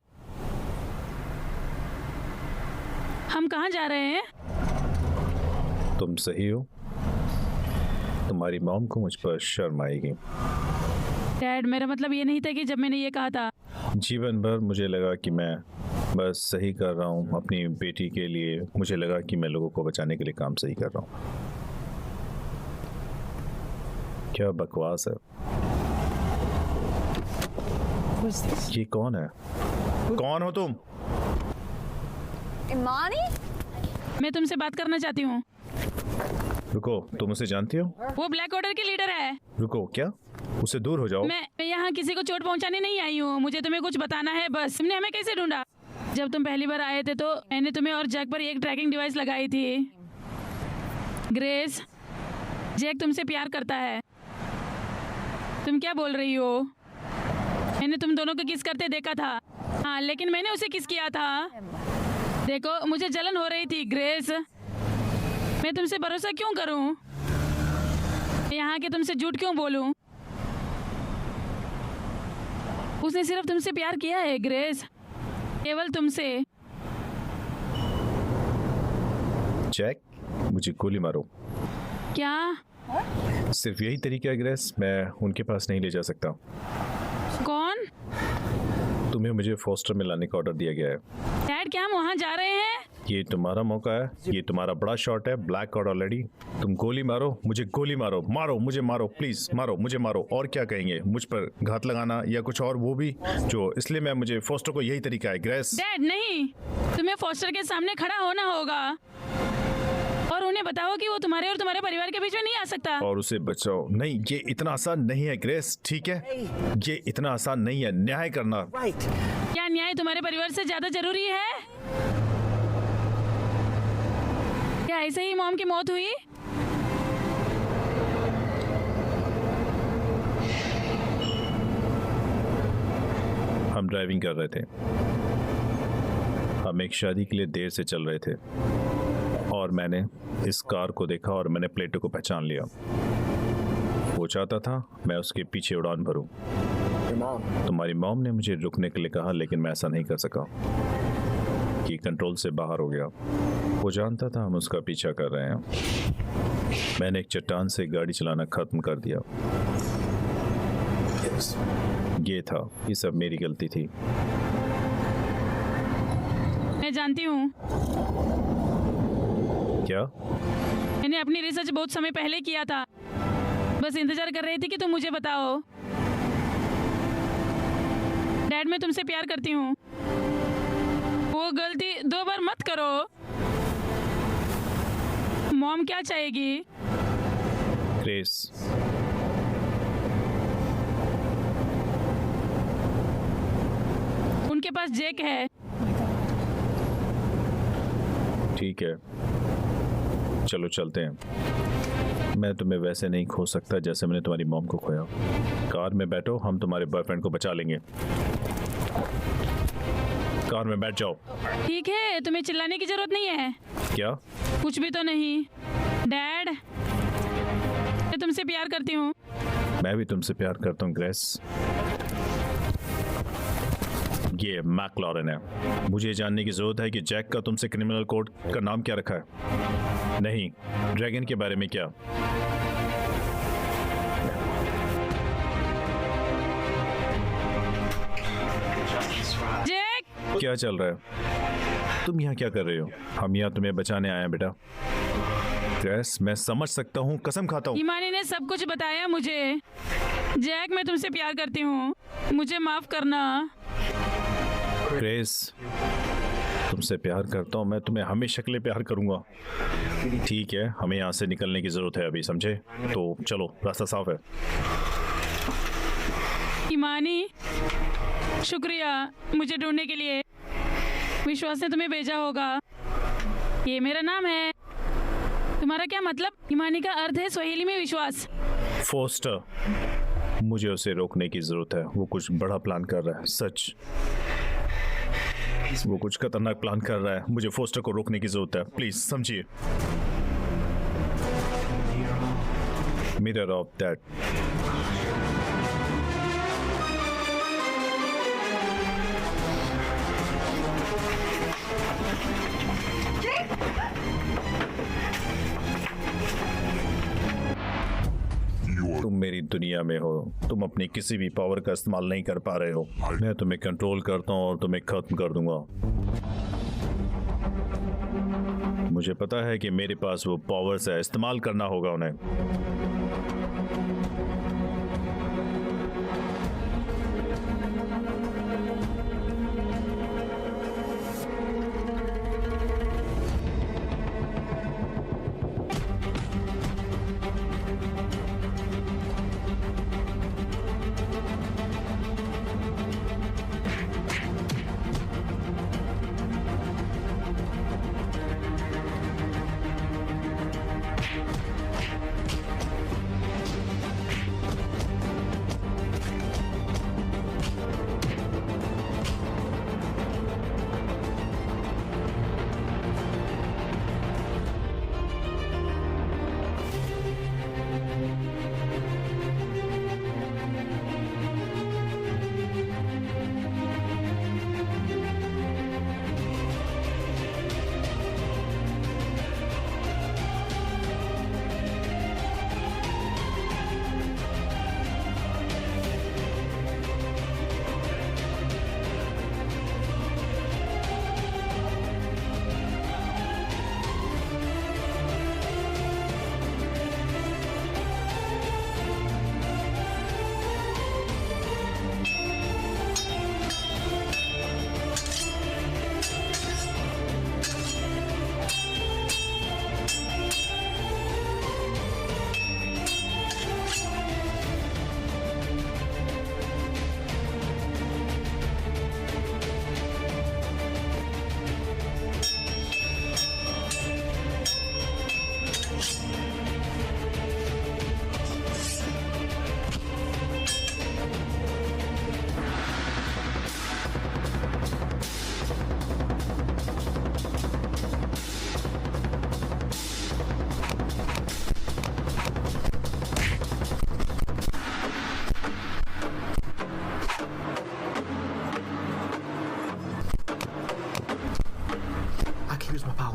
हम कहाँ जा रहे हैं? तुम सही हो। तुम्हारी मॉम को मुझ पर शर्म आएगी। डैड, मेरा मतलब ये नहीं था कि जब मैंने ये कहा था। जीवन भर मुझे लगा कि मैं बस सही कर रहा हूँ अपनी बेटी के लिए। मुझे लगा कि मैं लोगों को बचाने के लिए काम सही कर रहा हूँ। क्या बकवास है। ये कौन है? कौन हो तुम? इमानी? मैं तुमसे बात करना चाहती हूँ। रुको, तुम उसे जानती हो? वो ब्लैक ऑर्डर की लीडर है। रुको, क्या? उससे दूर हो जाओ। मैं यहाँ किसी को चोट पहुँचाने नहीं आई हूँ। मुझे तुम्हें कुछ बताना है बस। तुमने हमें कैसे ढूंढा? जब तुम पहली बार आए थे तो मैंने तुम्हें और जैक पर एक ट्रैकिंग डिवाइस लगाई थी। ग्रेस, जैक तुमसे प्यार करता है। तुम क्या बोल रही हो? मैंने तुम दोनों को किस करते देखा था। हाँ, लेकिन मैंने उसे किस किया था। देखो, मुझे जलन हो रही थी। ग्रेस, मैं तुमसे भरोसा क्यों करूं? यहाँ के तुमसे झूठ क्यों बोलूं? उसने सिर्फ तुमसे प्यार किया है ग्रेस, केवल तुमसे। जैक, मुझे गोली मारो। क्या? सिर्फ यही तरीका है ग्रेस, मैं उनके पास नहीं ले जा सकता। कौन? तुम्हें मुझे फोस्टर में लाने का ऑर्डर दिया गया है। डैड, क्या हम वहाँ जा रहे हैं? ये तुम्हारा मौका है, ये तुम्हारा बड़ा शॉट है, ब्लैक कार्ड ऑलरेडी। तुम गोली मारो, मुझे गोली मारो, मारो मुझे, मारो प्लीज, मारो मुझे, मारो। और क्या कहेंगे, मुझ पर घात लगाना या कुछ और, वो भी जो, इसलिए मैं, मुझे फोस्टर को यही तरीका है। ग्रेस, डैड नहीं, तुम्हें फोस्टर के सामने खड़ा होना होगा और उन्हें बताओ कि वो तुम्हारे और तुम्हारे परिवार के बीच में नहीं आ सकता। और उसे बचाओ। नहीं, ये इतना आसान नहीं है ग्रेस, ठीक है? ये इतना आसान नहीं है न्याय करना। Right. क्या न्याय तुम्हारे परिवार से ज्यादा जरूरी है? क्या ऐसे ही मॉम की मौत हुई? हम ड्राइविंग कर रहे थे, हम एक शादी के लिए देर से चल रहे थे और मैंने इस कार को देखा और मैंने प्लेटो को पहचान लिया। वो चाहता था मैं उसके पीछे उड़ान भरूं। तुम्हारी मॉम ने मुझे रुकने के लिए कहा, लेकिन मैं ऐसा नहीं कर सका, कि कंट्रोल से बाहर हो गया। वो जानता था हम उसका पीछा कर रहे हैं। मैंने एक चट्टान से गाड़ी चलाना खत्म कर दिया। ये था, ये सब मेरी गलती थी। मैं जानती हूँ, क्या? मैंने अपनी रिसर्च बहुत समय पहले किया था, बस इंतजार कर रही थी कि तुम मुझे बताओ। डैड, मैं तुमसे प्यार करती हूँ। वो गलती 2 बार मत करो। मॉम क्या चाहेगी? ग्रेस, उनके पास जैक है। ठीक है, चलो चलते हैं। मैं तुम्हें वैसे नहीं खो सकता जैसे मैंने तुम्हारी मॉम को खोया। कार में बैठो, हम तुम्हारे बॉयफ्रेंड को बचा लेंगे। कार में बैठ जाओ। ठीक है, तुम्हें चिल्लाने की जरूरत नहीं है। क्या? कुछ भी तो नहीं। डैड, मैं तुमसे प्यार करती हूँ। मैं भी तुमसे प्यार करता हूँ ग्रेस। ये मैकलॉरेन है। मुझे ये जानने की जरूरत है कि जैक का तुमसे क्रिमिनल कोड का नाम क्या रखा है? नहीं, ड्रैगन के बारे में क्या? जैक! क्या चल रहा है? तुम यहाँ क्या कर रहे हो? हम यहाँ तुम्हें बचाने आए हैं बेटा। ग्रेस, मैं समझ सकता हूँ, कसम खाता हूँ। ईमानी ने सब कुछ बताया मुझे। जैक, मैं तुमसे प्यार करती हूँ, मुझे माफ करना। ग्रेस, तुमसे प्यार करता हूँ मैं, तुम्हें हमेशा के लिए प्यार करूंगा। ठीक है, हमें यहाँ से निकलने की जरूरत है अभी, समझे? तो चलो, रास्ता साफ है। ईमानी, शुक्रिया मुझे ढूंढने के लिए। विश्वास ने तुम्हें भेजा होगा। ये मेरा नाम है। तुम्हारा क्या मतलब? ईमानी का अर्थ है स्वाहिली में विश्वास। फोस्टर, मुझे उसे रोकने की जरूरत है। वो कुछ बड़ा प्लान कर रहा है, सच। वो कुछ खतरनाक प्लान कर रहा है। मुझे फोस्टर को रोकने की जरूरत है, प्लीज समझिए। Mirror of that. तुम मेरी दुनिया में हो, तुम अपनी किसी भी पावर का इस्तेमाल नहीं कर पा रहे हो। मैं तुम्हें कंट्रोल करता हूँ और तुम्हें खत्म कर दूंगा। मुझे पता है कि मेरे पास वो पावर्स है, इस्तेमाल करना होगा उन्हें।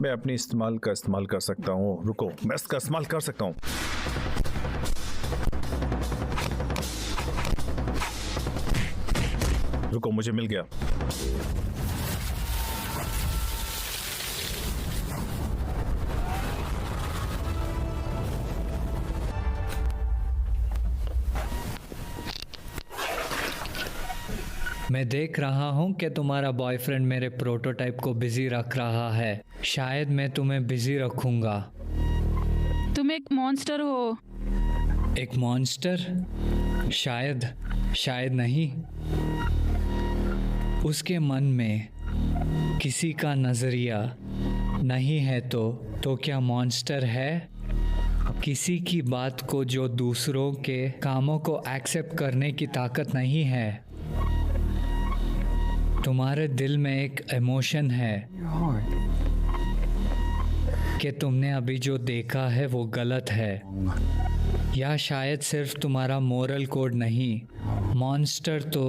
मैं अपनी इस्तेमाल का इस्तेमाल कर सकता हूँ। रुको, मैं इसका इस्तेमाल कर सकता हूँ। रुको, मुझे मिल गया। मैं देख रहा हूँ कि तुम्हारा बॉयफ्रेंड मेरे प्रोटोटाइप को बिजी रख रहा है। शायद मैं तुम्हें बिजी रखूंगा। तुम एक मॉन्स्टर हो। एक मॉन्स्टर? शायद नहीं। उसके मन में किसी का नजरिया नहीं है तो क्या मॉन्स्टर है? किसी की बात को जो दूसरों के कामों को एक्सेप्ट करने की ताकत नहीं है। तुम्हारे दिल में एक इमोशन है कि तुमने अभी जो देखा है वो गलत है, या शायद सिर्फ तुम्हारा मोरल कोड नहीं। मॉन्स्टर तो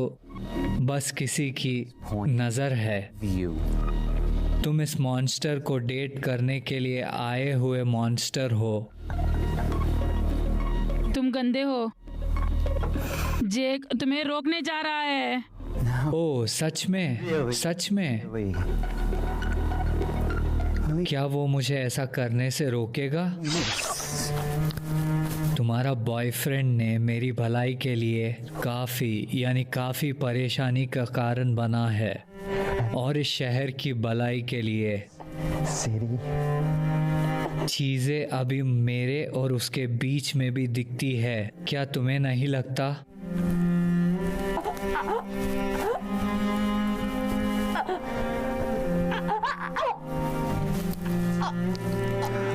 बस किसी की नज़र है। तुम इस मॉन्स्टर को डेट करने के लिए आए हुए मॉन्स्टर हो। तुम गंदे हो। जेक तुम्हें रोकने जा रहा है। ओह, सच में? सच में? क्या वो मुझे ऐसा करने से रोकेगा? तुम्हारा बॉयफ्रेंड ने मेरी भलाई के लिए काफ़ी परेशानी का कारण बना है, और इस शहर की भलाई के लिए चीज़ें अभी मेरे और उसके बीच में भी दिखती है। क्या तुम्हें नहीं लगता?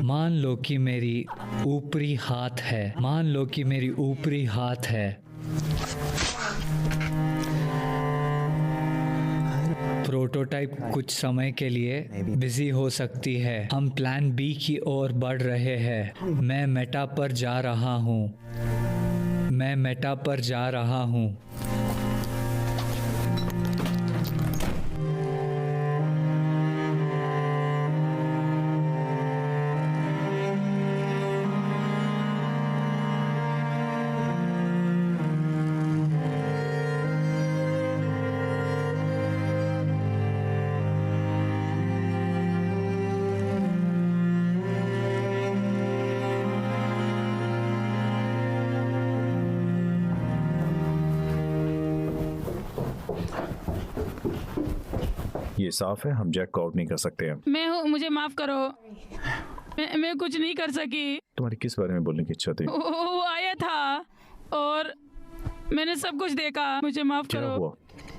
मान लो कि मेरी ऊपरी हाथ है। प्रोटोटाइप कुछ समय के लिए बिजी हो सकती है। हम प्लान बी की ओर बढ़ रहे हैं। मैं मेटा पर जा रहा हूँ। ये साफ है, हम जैक को आउट नहीं कर सकते हैं। मैं हूँ, मुझे माफ करो। मैं कुछ नहीं कर सकी। तुम्हारी किस बारे में बोलने की इच्छा थी? वो आया था और मैंने सब कुछ देखा। मुझे माफ क्या करो। हुआ?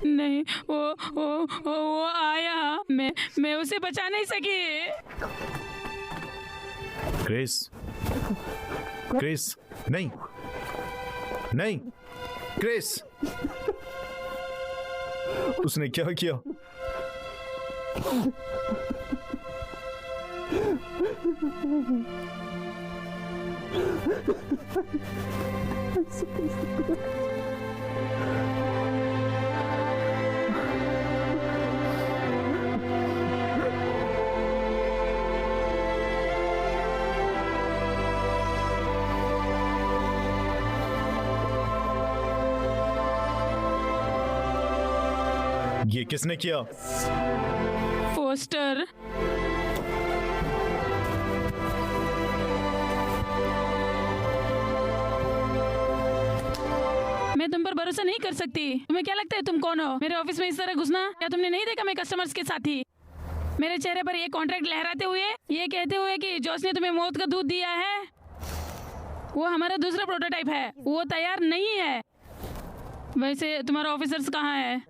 नहीं, वो आया। मैं उसे बचा नहीं सकी। क्रिस, नहीं, क्रिस, उसने क्या किया? ये किसने किया? फोस्टर। मैं तुम पर भरोसा नहीं कर सकती। तुम्हें क्या लगता है तुम कौन हो? मेरे ऑफिस में इस तरह घुसना? क्या तुमने नहीं देखा मैं कस्टमर्स के साथ थी? मेरे चेहरे पर ये कॉन्ट्रैक्ट लहराते हुए, ये कहते हुए कि जॉस ने तुम्हें मौत का दूध दिया है। वो हमारा दूसरा प्रोटोटाइप है, वो तैयार नहीं है। वैसे तुम्हारा ऑफिसर्स कहाँ है?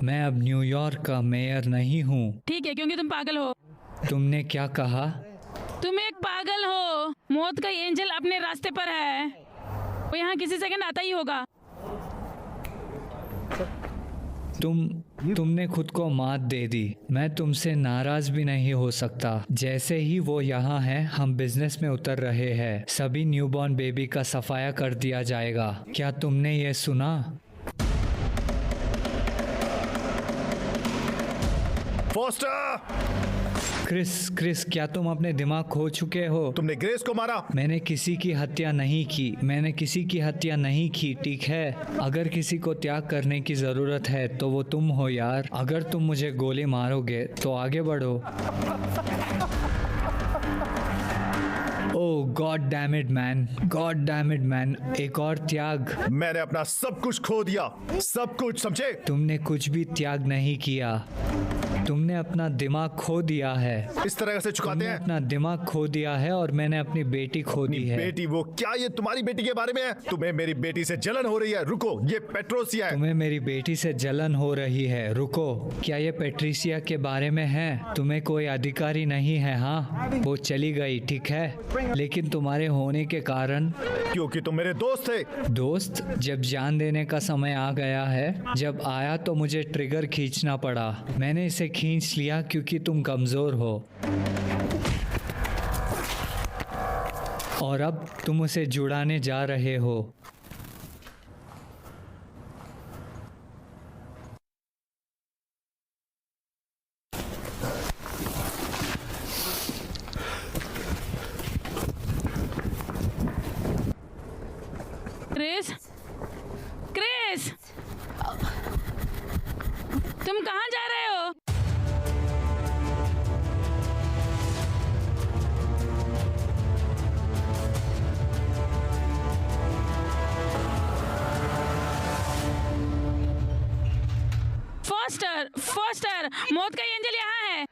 मैं अब न्यूयॉर्क का मेयर नहीं हूँ। ठीक है, क्योंकि तुम पागल हो। तुमने क्या कहा? तुम एक पागल हो। मौत का एंजल अपने रास्ते पर है। वो यहाँ किसी सेकंड आता ही होगा। तुमने खुद को मात दे दी। मैं तुमसे नाराज भी नहीं हो सकता। जैसे ही वो यहाँ है, हम बिजनेस में उतर रहे हैं। सभी न्यूबॉर्न बेबी का सफाया कर दिया जाएगा। क्या तुमने ये सुना? फोस्टर! क्रिस, क्या तुम अपने दिमाग खो चुके हो? तुमने ग्रेस को मारा। मैंने किसी की हत्या नहीं की, ठीक है? अगर किसी को त्याग करने की जरूरत है तो वो तुम हो यार। अगर तुम मुझे गोली मारोगे तो आगे बढ़ो। ओह गॉड डैम इट मैन, एक और त्याग। मैंने अपना सब कुछ खो दिया, सब कुछ, समझे? तुमने कुछ भी त्याग नहीं किया, तुमने अपना दिमाग खो दिया है। इस तरह से चुकाते हैं? अपना दिमाग खो दिया है और मैंने अपनी बेटी खो दी है। बेटी? वो क्या ये तुम्हारी बेटी के बारे में है? तुम्हें मेरी बेटी से जलन हो रही है? रुको, ये पेट्रोसिया है। तुम्हें मेरी बेटी से जलन हो रही है? रुको, क्या ये पेट्रिसिया के बारे में है? तुम्हें कोई अधिकारी नहीं है? हाँ, वो चली गई, ठीक है, लेकिन तुम्हारे होने के कारण। क्योंकि तुम मेरे दोस्त थे। दोस्त? जब जान देने का समय आ गया है, जब आया तो मुझे ट्रिगर खींचना पड़ा। मैंने इसे खींच लिया क्योंकि तुम कमजोर हो और अब तुम उसे जुड़ाने जा रहे हो। क्रिस, तुम कहाँ जा रहे हो? फोस्टर, मौत का एंजल यहाँ है।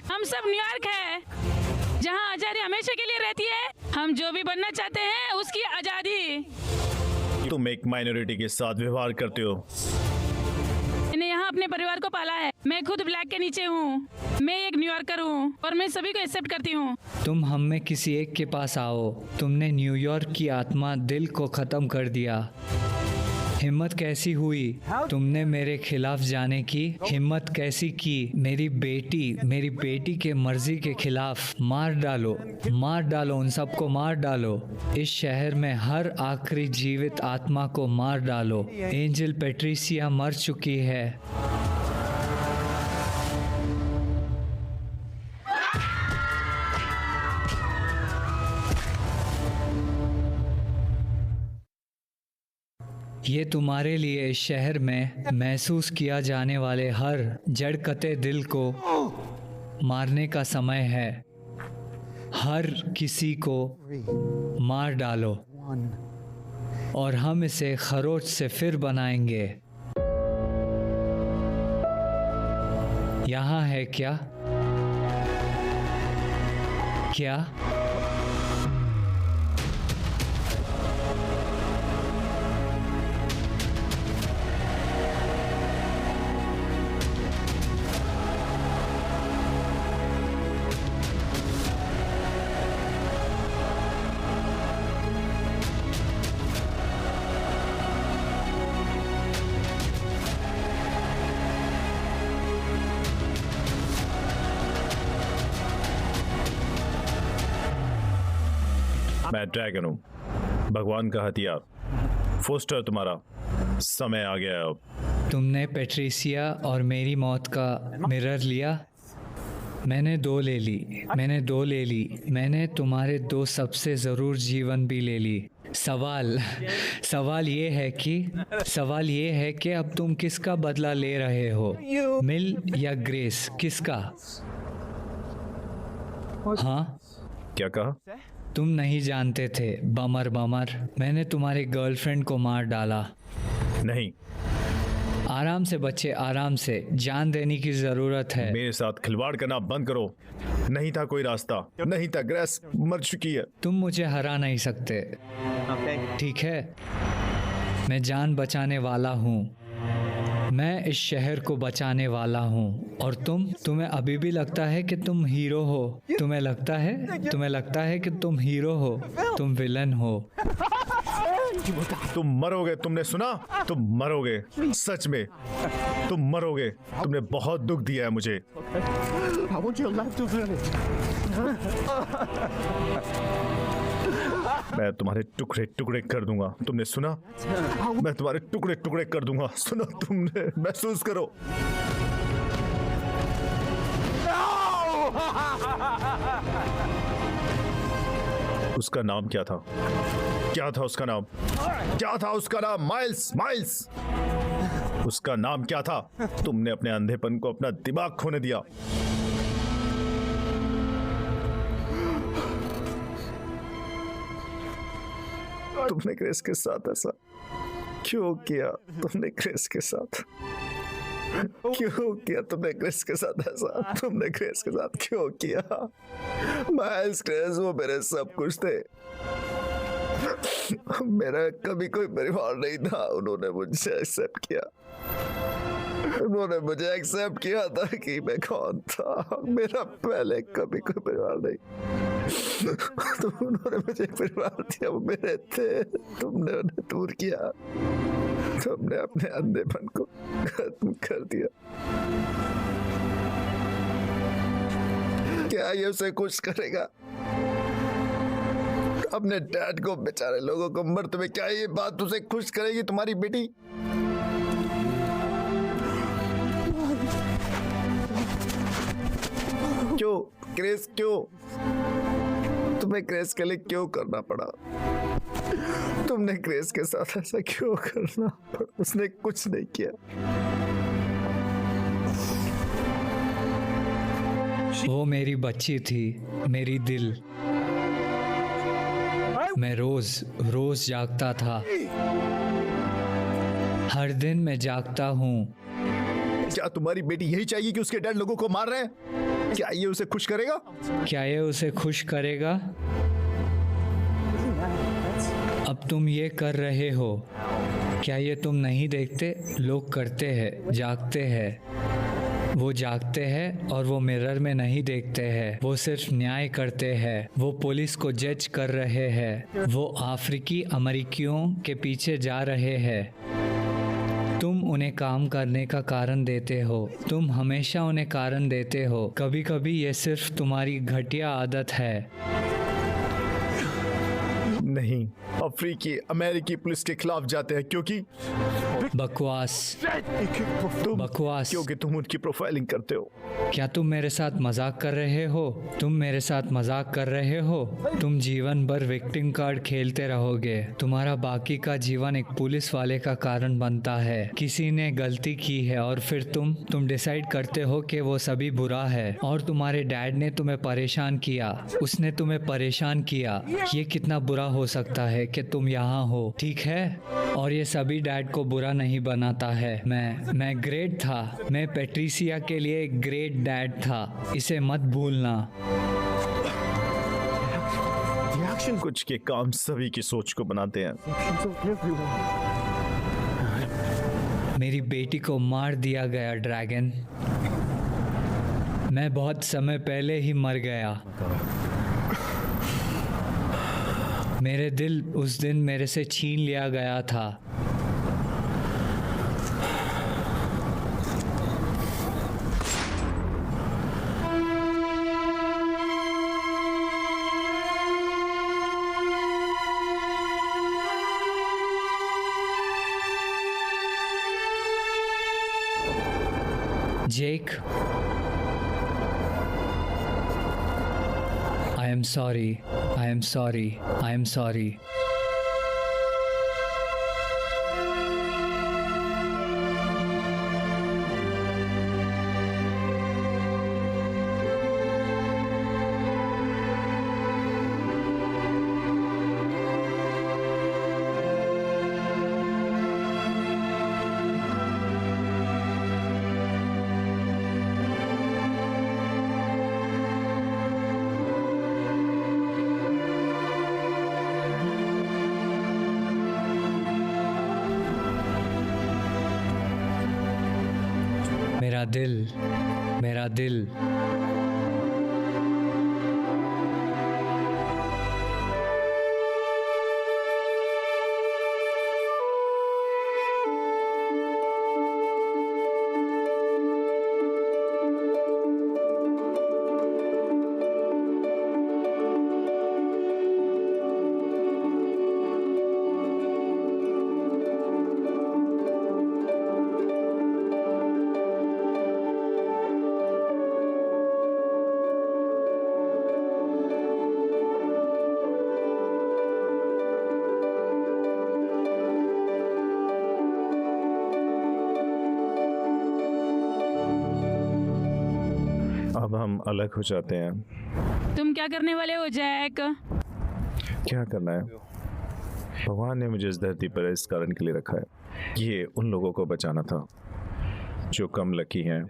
हम सब न्यूयॉर्क है, जहाँ आजादी हमेशा के लिए रहती है। हम जो भी बनना चाहते हैं उसकी आजादी। तुम एक माइनॉरिटी के साथ व्यवहार करते हो। मैंने यहाँ अपने परिवार को पाला है। मैं खुद ब्लैक के नीचे हूँ। मैं एक न्यूयॉर्कर हूँ और मैं सभी को एक्सेप्ट करती हूँ। तुम हम में किसी एक के पास आओ। तुमने न्यूयॉर्क की आत्मा, दिल को खत्म कर दिया। हिम्मत कैसी हुई तुमने मेरे खिलाफ जाने की? हिम्मत कैसी की? मेरी बेटी के मर्जी के खिलाफ। मार डालो उन सबको, मार डालो। इस शहर में हर आखिरी जीवित आत्मा को मार डालो। एंजल पेट्रिसिया मर चुकी है। ये तुम्हारे लिए इस शहर में महसूस किया जाने वाले हर जड़कते दिल को मारने का समय है। हर किसी को मार डालो और हम इसे खरोच से फिर बनाएंगे। यहाँ है क्या? मैं ड्रैगन हूँ, भगवान का हथियार। फोस्टर, तुम्हारा समय आ गया है अब। तुमने पेट्रिसिया और मेरी मौत का मिरर लिया। मैंने दो ले ली। मैंने तुम्हारे दो सबसे ज़रूर जीवन भी ले ली। सवाल ये है कि अब तुम किसका बदला ले रहे हो? मिल या ग्रेस? किसका? हाँ, क्या कहा? तुम नहीं जानते थे बमर। मैंने तुम्हारी गर्लफ्रेंड को मार डाला। नहीं। आराम से बच्चे, आराम से। जान देने की जरूरत है। मेरे साथ खिलवाड़ करना बंद करो। नहीं था कोई रास्ता, नहीं था। ग्रेस मर चुकी है। तुम मुझे हरा नहीं सकते, ठीक है? मैं जान बचाने वाला हूँ। मैं इस शहर को बचाने वाला हूँ। और तुम्हें अभी भी लगता है कि तुम हीरो हो? तुम्हें लगता है कि तुम हीरो हो? तुम विलन हो। तुम मरोगे। तुमने सुना? तुम मरोगे। सच में तुम मरोगे। तुमने बहुत दुख दिया है मुझे। मैं तुम्हारे टुकड़े टुकड़े कर दूंगा। तुमने सुना? मैं तुम्हारे टुकड़े टुकड़े कर दूंगा। सुनो, तुमने महसूस करो। उसका नाम क्या था? क्या था उसका नाम? क्या था उसका नाम? माइल्स। उसका नाम क्या था? तुमने अपने अंधेपन को अपना दिमाग खोने दिया। तुमने क्रेस के साथ ऐसा क्यों किया? तुमने क्रेस के साथ क्यों किया? तुमने क्रेस के साथ ऐसा तुमने क्रेस के साथ क्यों किया? माइल्स, क्रेस वो मेरे सब कुछ थे। मेरा कभी कोई परिवार नहीं था। उन्होंने मुझे एक्सेप्ट किया। उन्होंने मुझे एक्सेप्ट किया था कि मैं कौन था। मेरा पहले कभी कोई परिवार नहीं। तो उन्होंने मुझे एक परिवार दिया, वो मेरे थे। तुमने उन्हें दूर किया। तुमने अपने अंधेपन को खत्म कर दिया। क्या ये उसे खुश करेगा? अपने डैड को, बेचारे लोगों को मरते हुए, क्या ये बात उसे खुश करेगी? तुम्हारी बेटी क्यों? क्रेस क्यों? तुम्हें क्रेस के लिए क्यों करना पड़ा? तुमने क्रेस के साथ ऐसा क्यों करना पड़ा? उसने कुछ नहीं किया। वो मेरी बच्ची थी, मेरी दिल। मैं रोज जागता था। हर दिन मैं जागता हूँ। क्या तुम्हारी बेटी यही चाहिए कि उसके डैड लोगों को मार रहे हैं? क्या ये उसे खुश करेगा? क्या ये उसे खुश करेगा? अब तुम ये कर रहे हो। क्या ये तुम नहीं देखते? लोग करते हैं, जागते हैं। वो जागते हैं और वो मिरर में नहीं देखते हैं। वो सिर्फ न्याय करते हैं। वो पुलिस को जज कर रहे हैं। वो अफ्रीकी अमेरिकियों के पीछे जा रहे हैं। तुम उन्हें काम करने का कारण देते हो। तुम हमेशा उन्हें कारण देते हो। कभी कभी ये सिर्फ तुम्हारी घटिया आदत है। नहीं, अफ्रीकी अमेरिकी पुलिस के खिलाफ जाते हैं क्योंकि बकवास। क्योंकि तुम उनकी प्रोफाइलिंग करते हो। क्या तुम मेरे साथ मजाक कर रहे हो? तुम मेरे साथ मजाक कर रहे हो? तुम जीवन भर विक्टिम कार्ड खेलते रहोगे। तुम्हारा बाकी का जीवन एक पुलिस वाले का कारण बनता है। किसी ने गलती की है और फिर तुम डिसाइड करते हो कि वो सभी बुरा है। और तुम्हारे डैड ने तुम्हें परेशान किया। उसने तुम्हें परेशान किया। ये कितना बुरा हो सकता है कि तुम यहाँ हो, ठीक है? और ये सभी डैड को बुरा नहीं बनाता है। मैं ग्रेट था। मैं पैट्रिसिया के लिए एक ग्रेट डैड था। इसे मत भूलना। कुछ के काम सभी की सोच को बनाते हैं। मेरी बेटी को मार दिया गया ड्रैगन। मैं बहुत समय पहले ही मर गया। मेरे दिल उस दिन मेरे से छीन लिया गया था। Jake, I am sorry. I am sorry. I am sorry. मेरा दिल, मेरा दिल। अब हम अलग हो जाते हैं। तुम क्या करने वाले हो जैक? क्या करना है? भगवान ने मुझे इस धरती पर इस कारण के लिए रखा है। ये उन लोगों को बचाना था जो कम लकी हैं।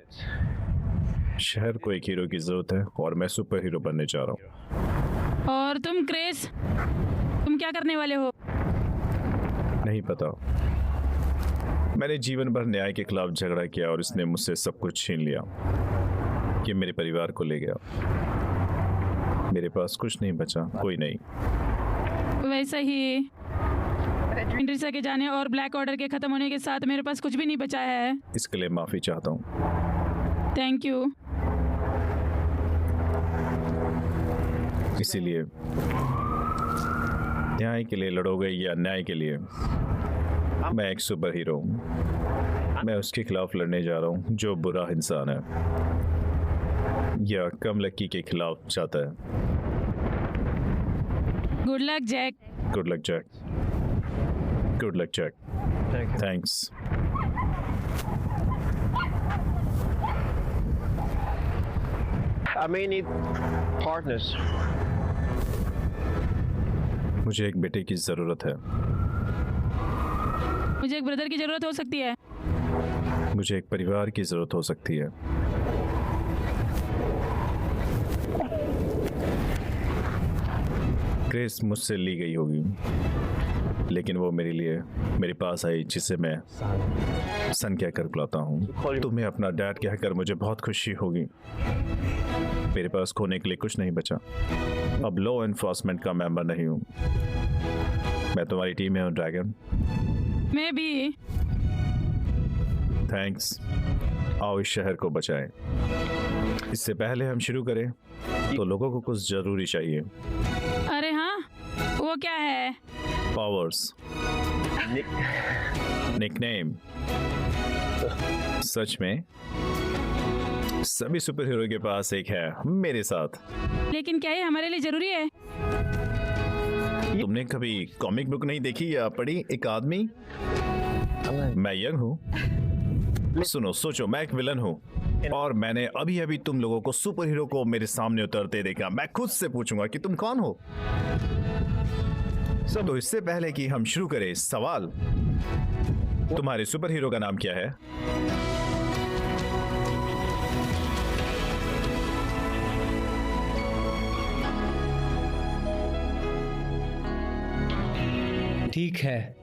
शहर को एक हीरो की जरूरत है और मैं सुपर हीरो बनने जा रहा हूँ। और तुम क्रिस, तुम क्या करने वाले हो? नहीं पता। मैंने जीवन भर न्याय के खिलाफ झगड़ा किया और इसने मुझसे सब कुछ छीन लिया। ये मेरे परिवार को ले गया। मेरे पास कुछ नहीं बचा, कोई नहीं। वैसा ही इंट्रिसा के जाने और ब्लैक ऑर्डर के खत्म होने के साथ मेरे पास कुछ भी नहीं बचा है। इसके लिए माफी चाहता हूँ। Thank you. इसीलिए न्याय के लिए लड़ोगे या न्याय के लिए? मैं एक सुपर हीरो हूँ। मैं उसके खिलाफ लड़ने जा रहा हूँ जो बुरा इंसान है या कम लकी के खिलाफ जाता है। Good luck Jack. Good luck Jack. Good luck Jack. Thanks. I may need partners. मुझे एक बेटे की जरूरत है। मुझे एक ब्रदर की जरूरत हो सकती है। मुझे एक परिवार की जरूरत हो सकती है। ग्रेस मुझसे ली गई होगी, लेकिन वो मेरे लिए मेरे पास आई, जिसे मैं सन कहकर बुलाता हूँ। तुम्हें अपना डैड कहकर मुझे बहुत खुशी होगी। मेरे पास खोने के लिए कुछ नहीं बचा। अब लॉ एनफोर्समेंट का मेंबर नहीं हूँ। मैं तुम्हारी टीम में हूँ ड्रैगन। मैं भी। थैंक्स। आओ इस शहर को बचाएं। इससे पहले हम शुरू करें तो लोगों को कुछ जरूरी चाहिए। अरे हाँ, वो क्या है? पावर्स। निकनेम। सच में सभी सुपर हीरो के पास एक है, मेरे साथ। लेकिन क्या ये हमारे लिए जरूरी है? तुमने कभी कॉमिक बुक नहीं देखी या पढ़ी? एक आदमी, मैं यंग हूँ। सुनो, सोचो, मैं एक विलन हूँ और मैंने अभी अभी तुम लोगों को सुपर हीरो को मेरे सामने उतरते देखा। मैं खुद से पूछूंगा कि तुम कौन हो। तो इससे पहले कि हम शुरू करें, सवाल, तुम्हारे सुपर हीरो का नाम क्या है? ठीक है,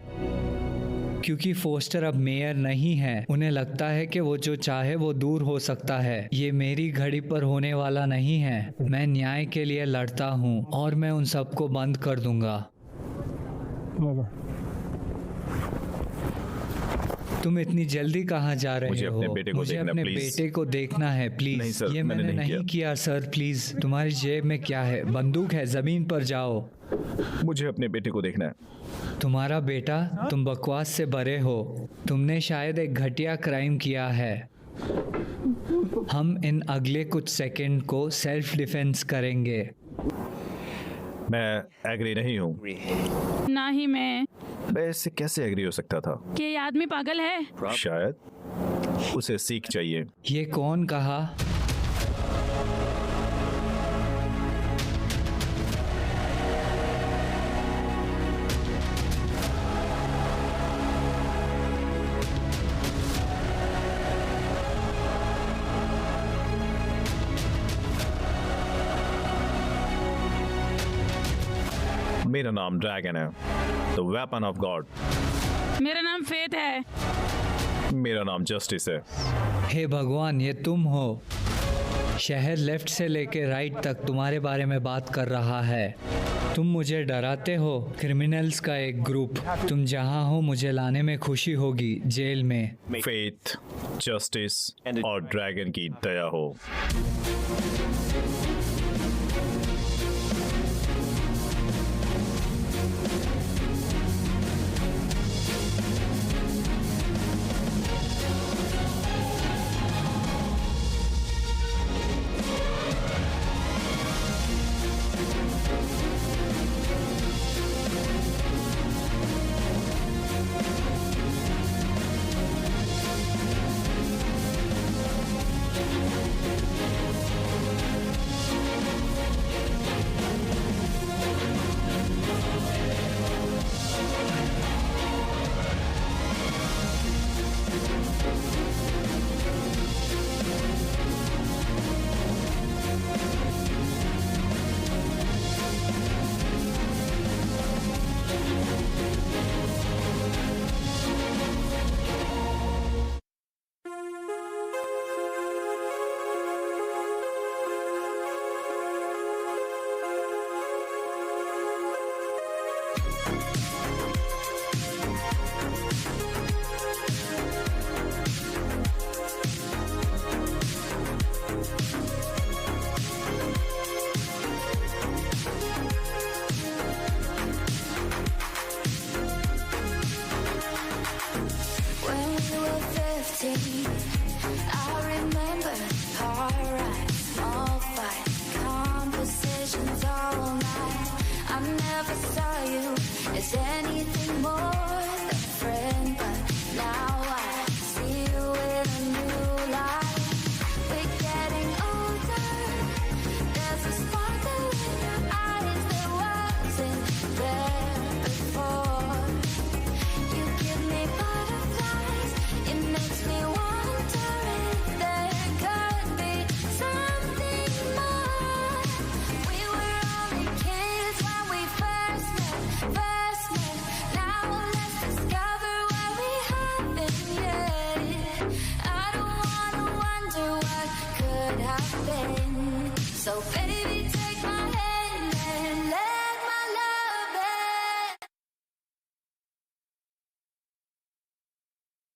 क्योंकि फोस्टर अब मेयर नहीं है, उन्हें लगता है कि वो जो चाहे वो दूर हो सकता है। ये मेरी घड़ी पर होने वाला नहीं है। मैं न्याय के लिए लड़ता हूँ और मैं उन सबको बंद कर दूंगा। तुम इतनी जल्दी कहाँ जा रहे मुझे हो? अपने बेटे को मुझे देखना, अपने प्लीज। बेटे को देखना है, प्लीज। नहीं सर, ये मैंने मैंने नहीं नहीं किया सर, प्लीज। तुम्हारी जेब में क्या है? बंदूक है, जमीन पर जाओ। मुझे अपने बेटे को देखना है। तुम्हारा बेटा? तुम बकवास से भरे हो। तुमने शायद एक घटिया क्राइम किया है। हम इन अगले कुछ सेकंड को सेल्फ डिफेंस करेंगे। मैं एग्री नहीं हूँ। ना ही मैं इससे कैसे एग्री हो सकता था? कि ये आदमी पागल है। शायद उसे सीख चाहिए। ये कौन कहा? मेरा नाम ड्रैगन है, द वेपन ऑफ गॉड। मेरा नाम फेथ है। मेरा नाम जस्टिस है। हे भगवान, ये तुम हो। शहर लेफ्ट से लेके राइट तक तुम्हारे बारे में बात कर रहा है। तुम मुझे डराते हो। क्रिमिनल्स का एक ग्रुप। तुम जहाँ हो मुझे लाने में खुशी होगी, जेल में। फेथ, जस्टिस और ड्रैगन की दया हो। When we were 15, I remember car rides, small fights, conversations all night. I never saw you as anything more than a friend, but now I see you in a new light. We're getting older. There's a sparkle in your eyes that wasn't there before. You give me butterflies. It makes me wonder if there could be something more. We were only kids when we first met. Now let's discover what we haven't yet. I don't wanna wonder what could have been. So baby,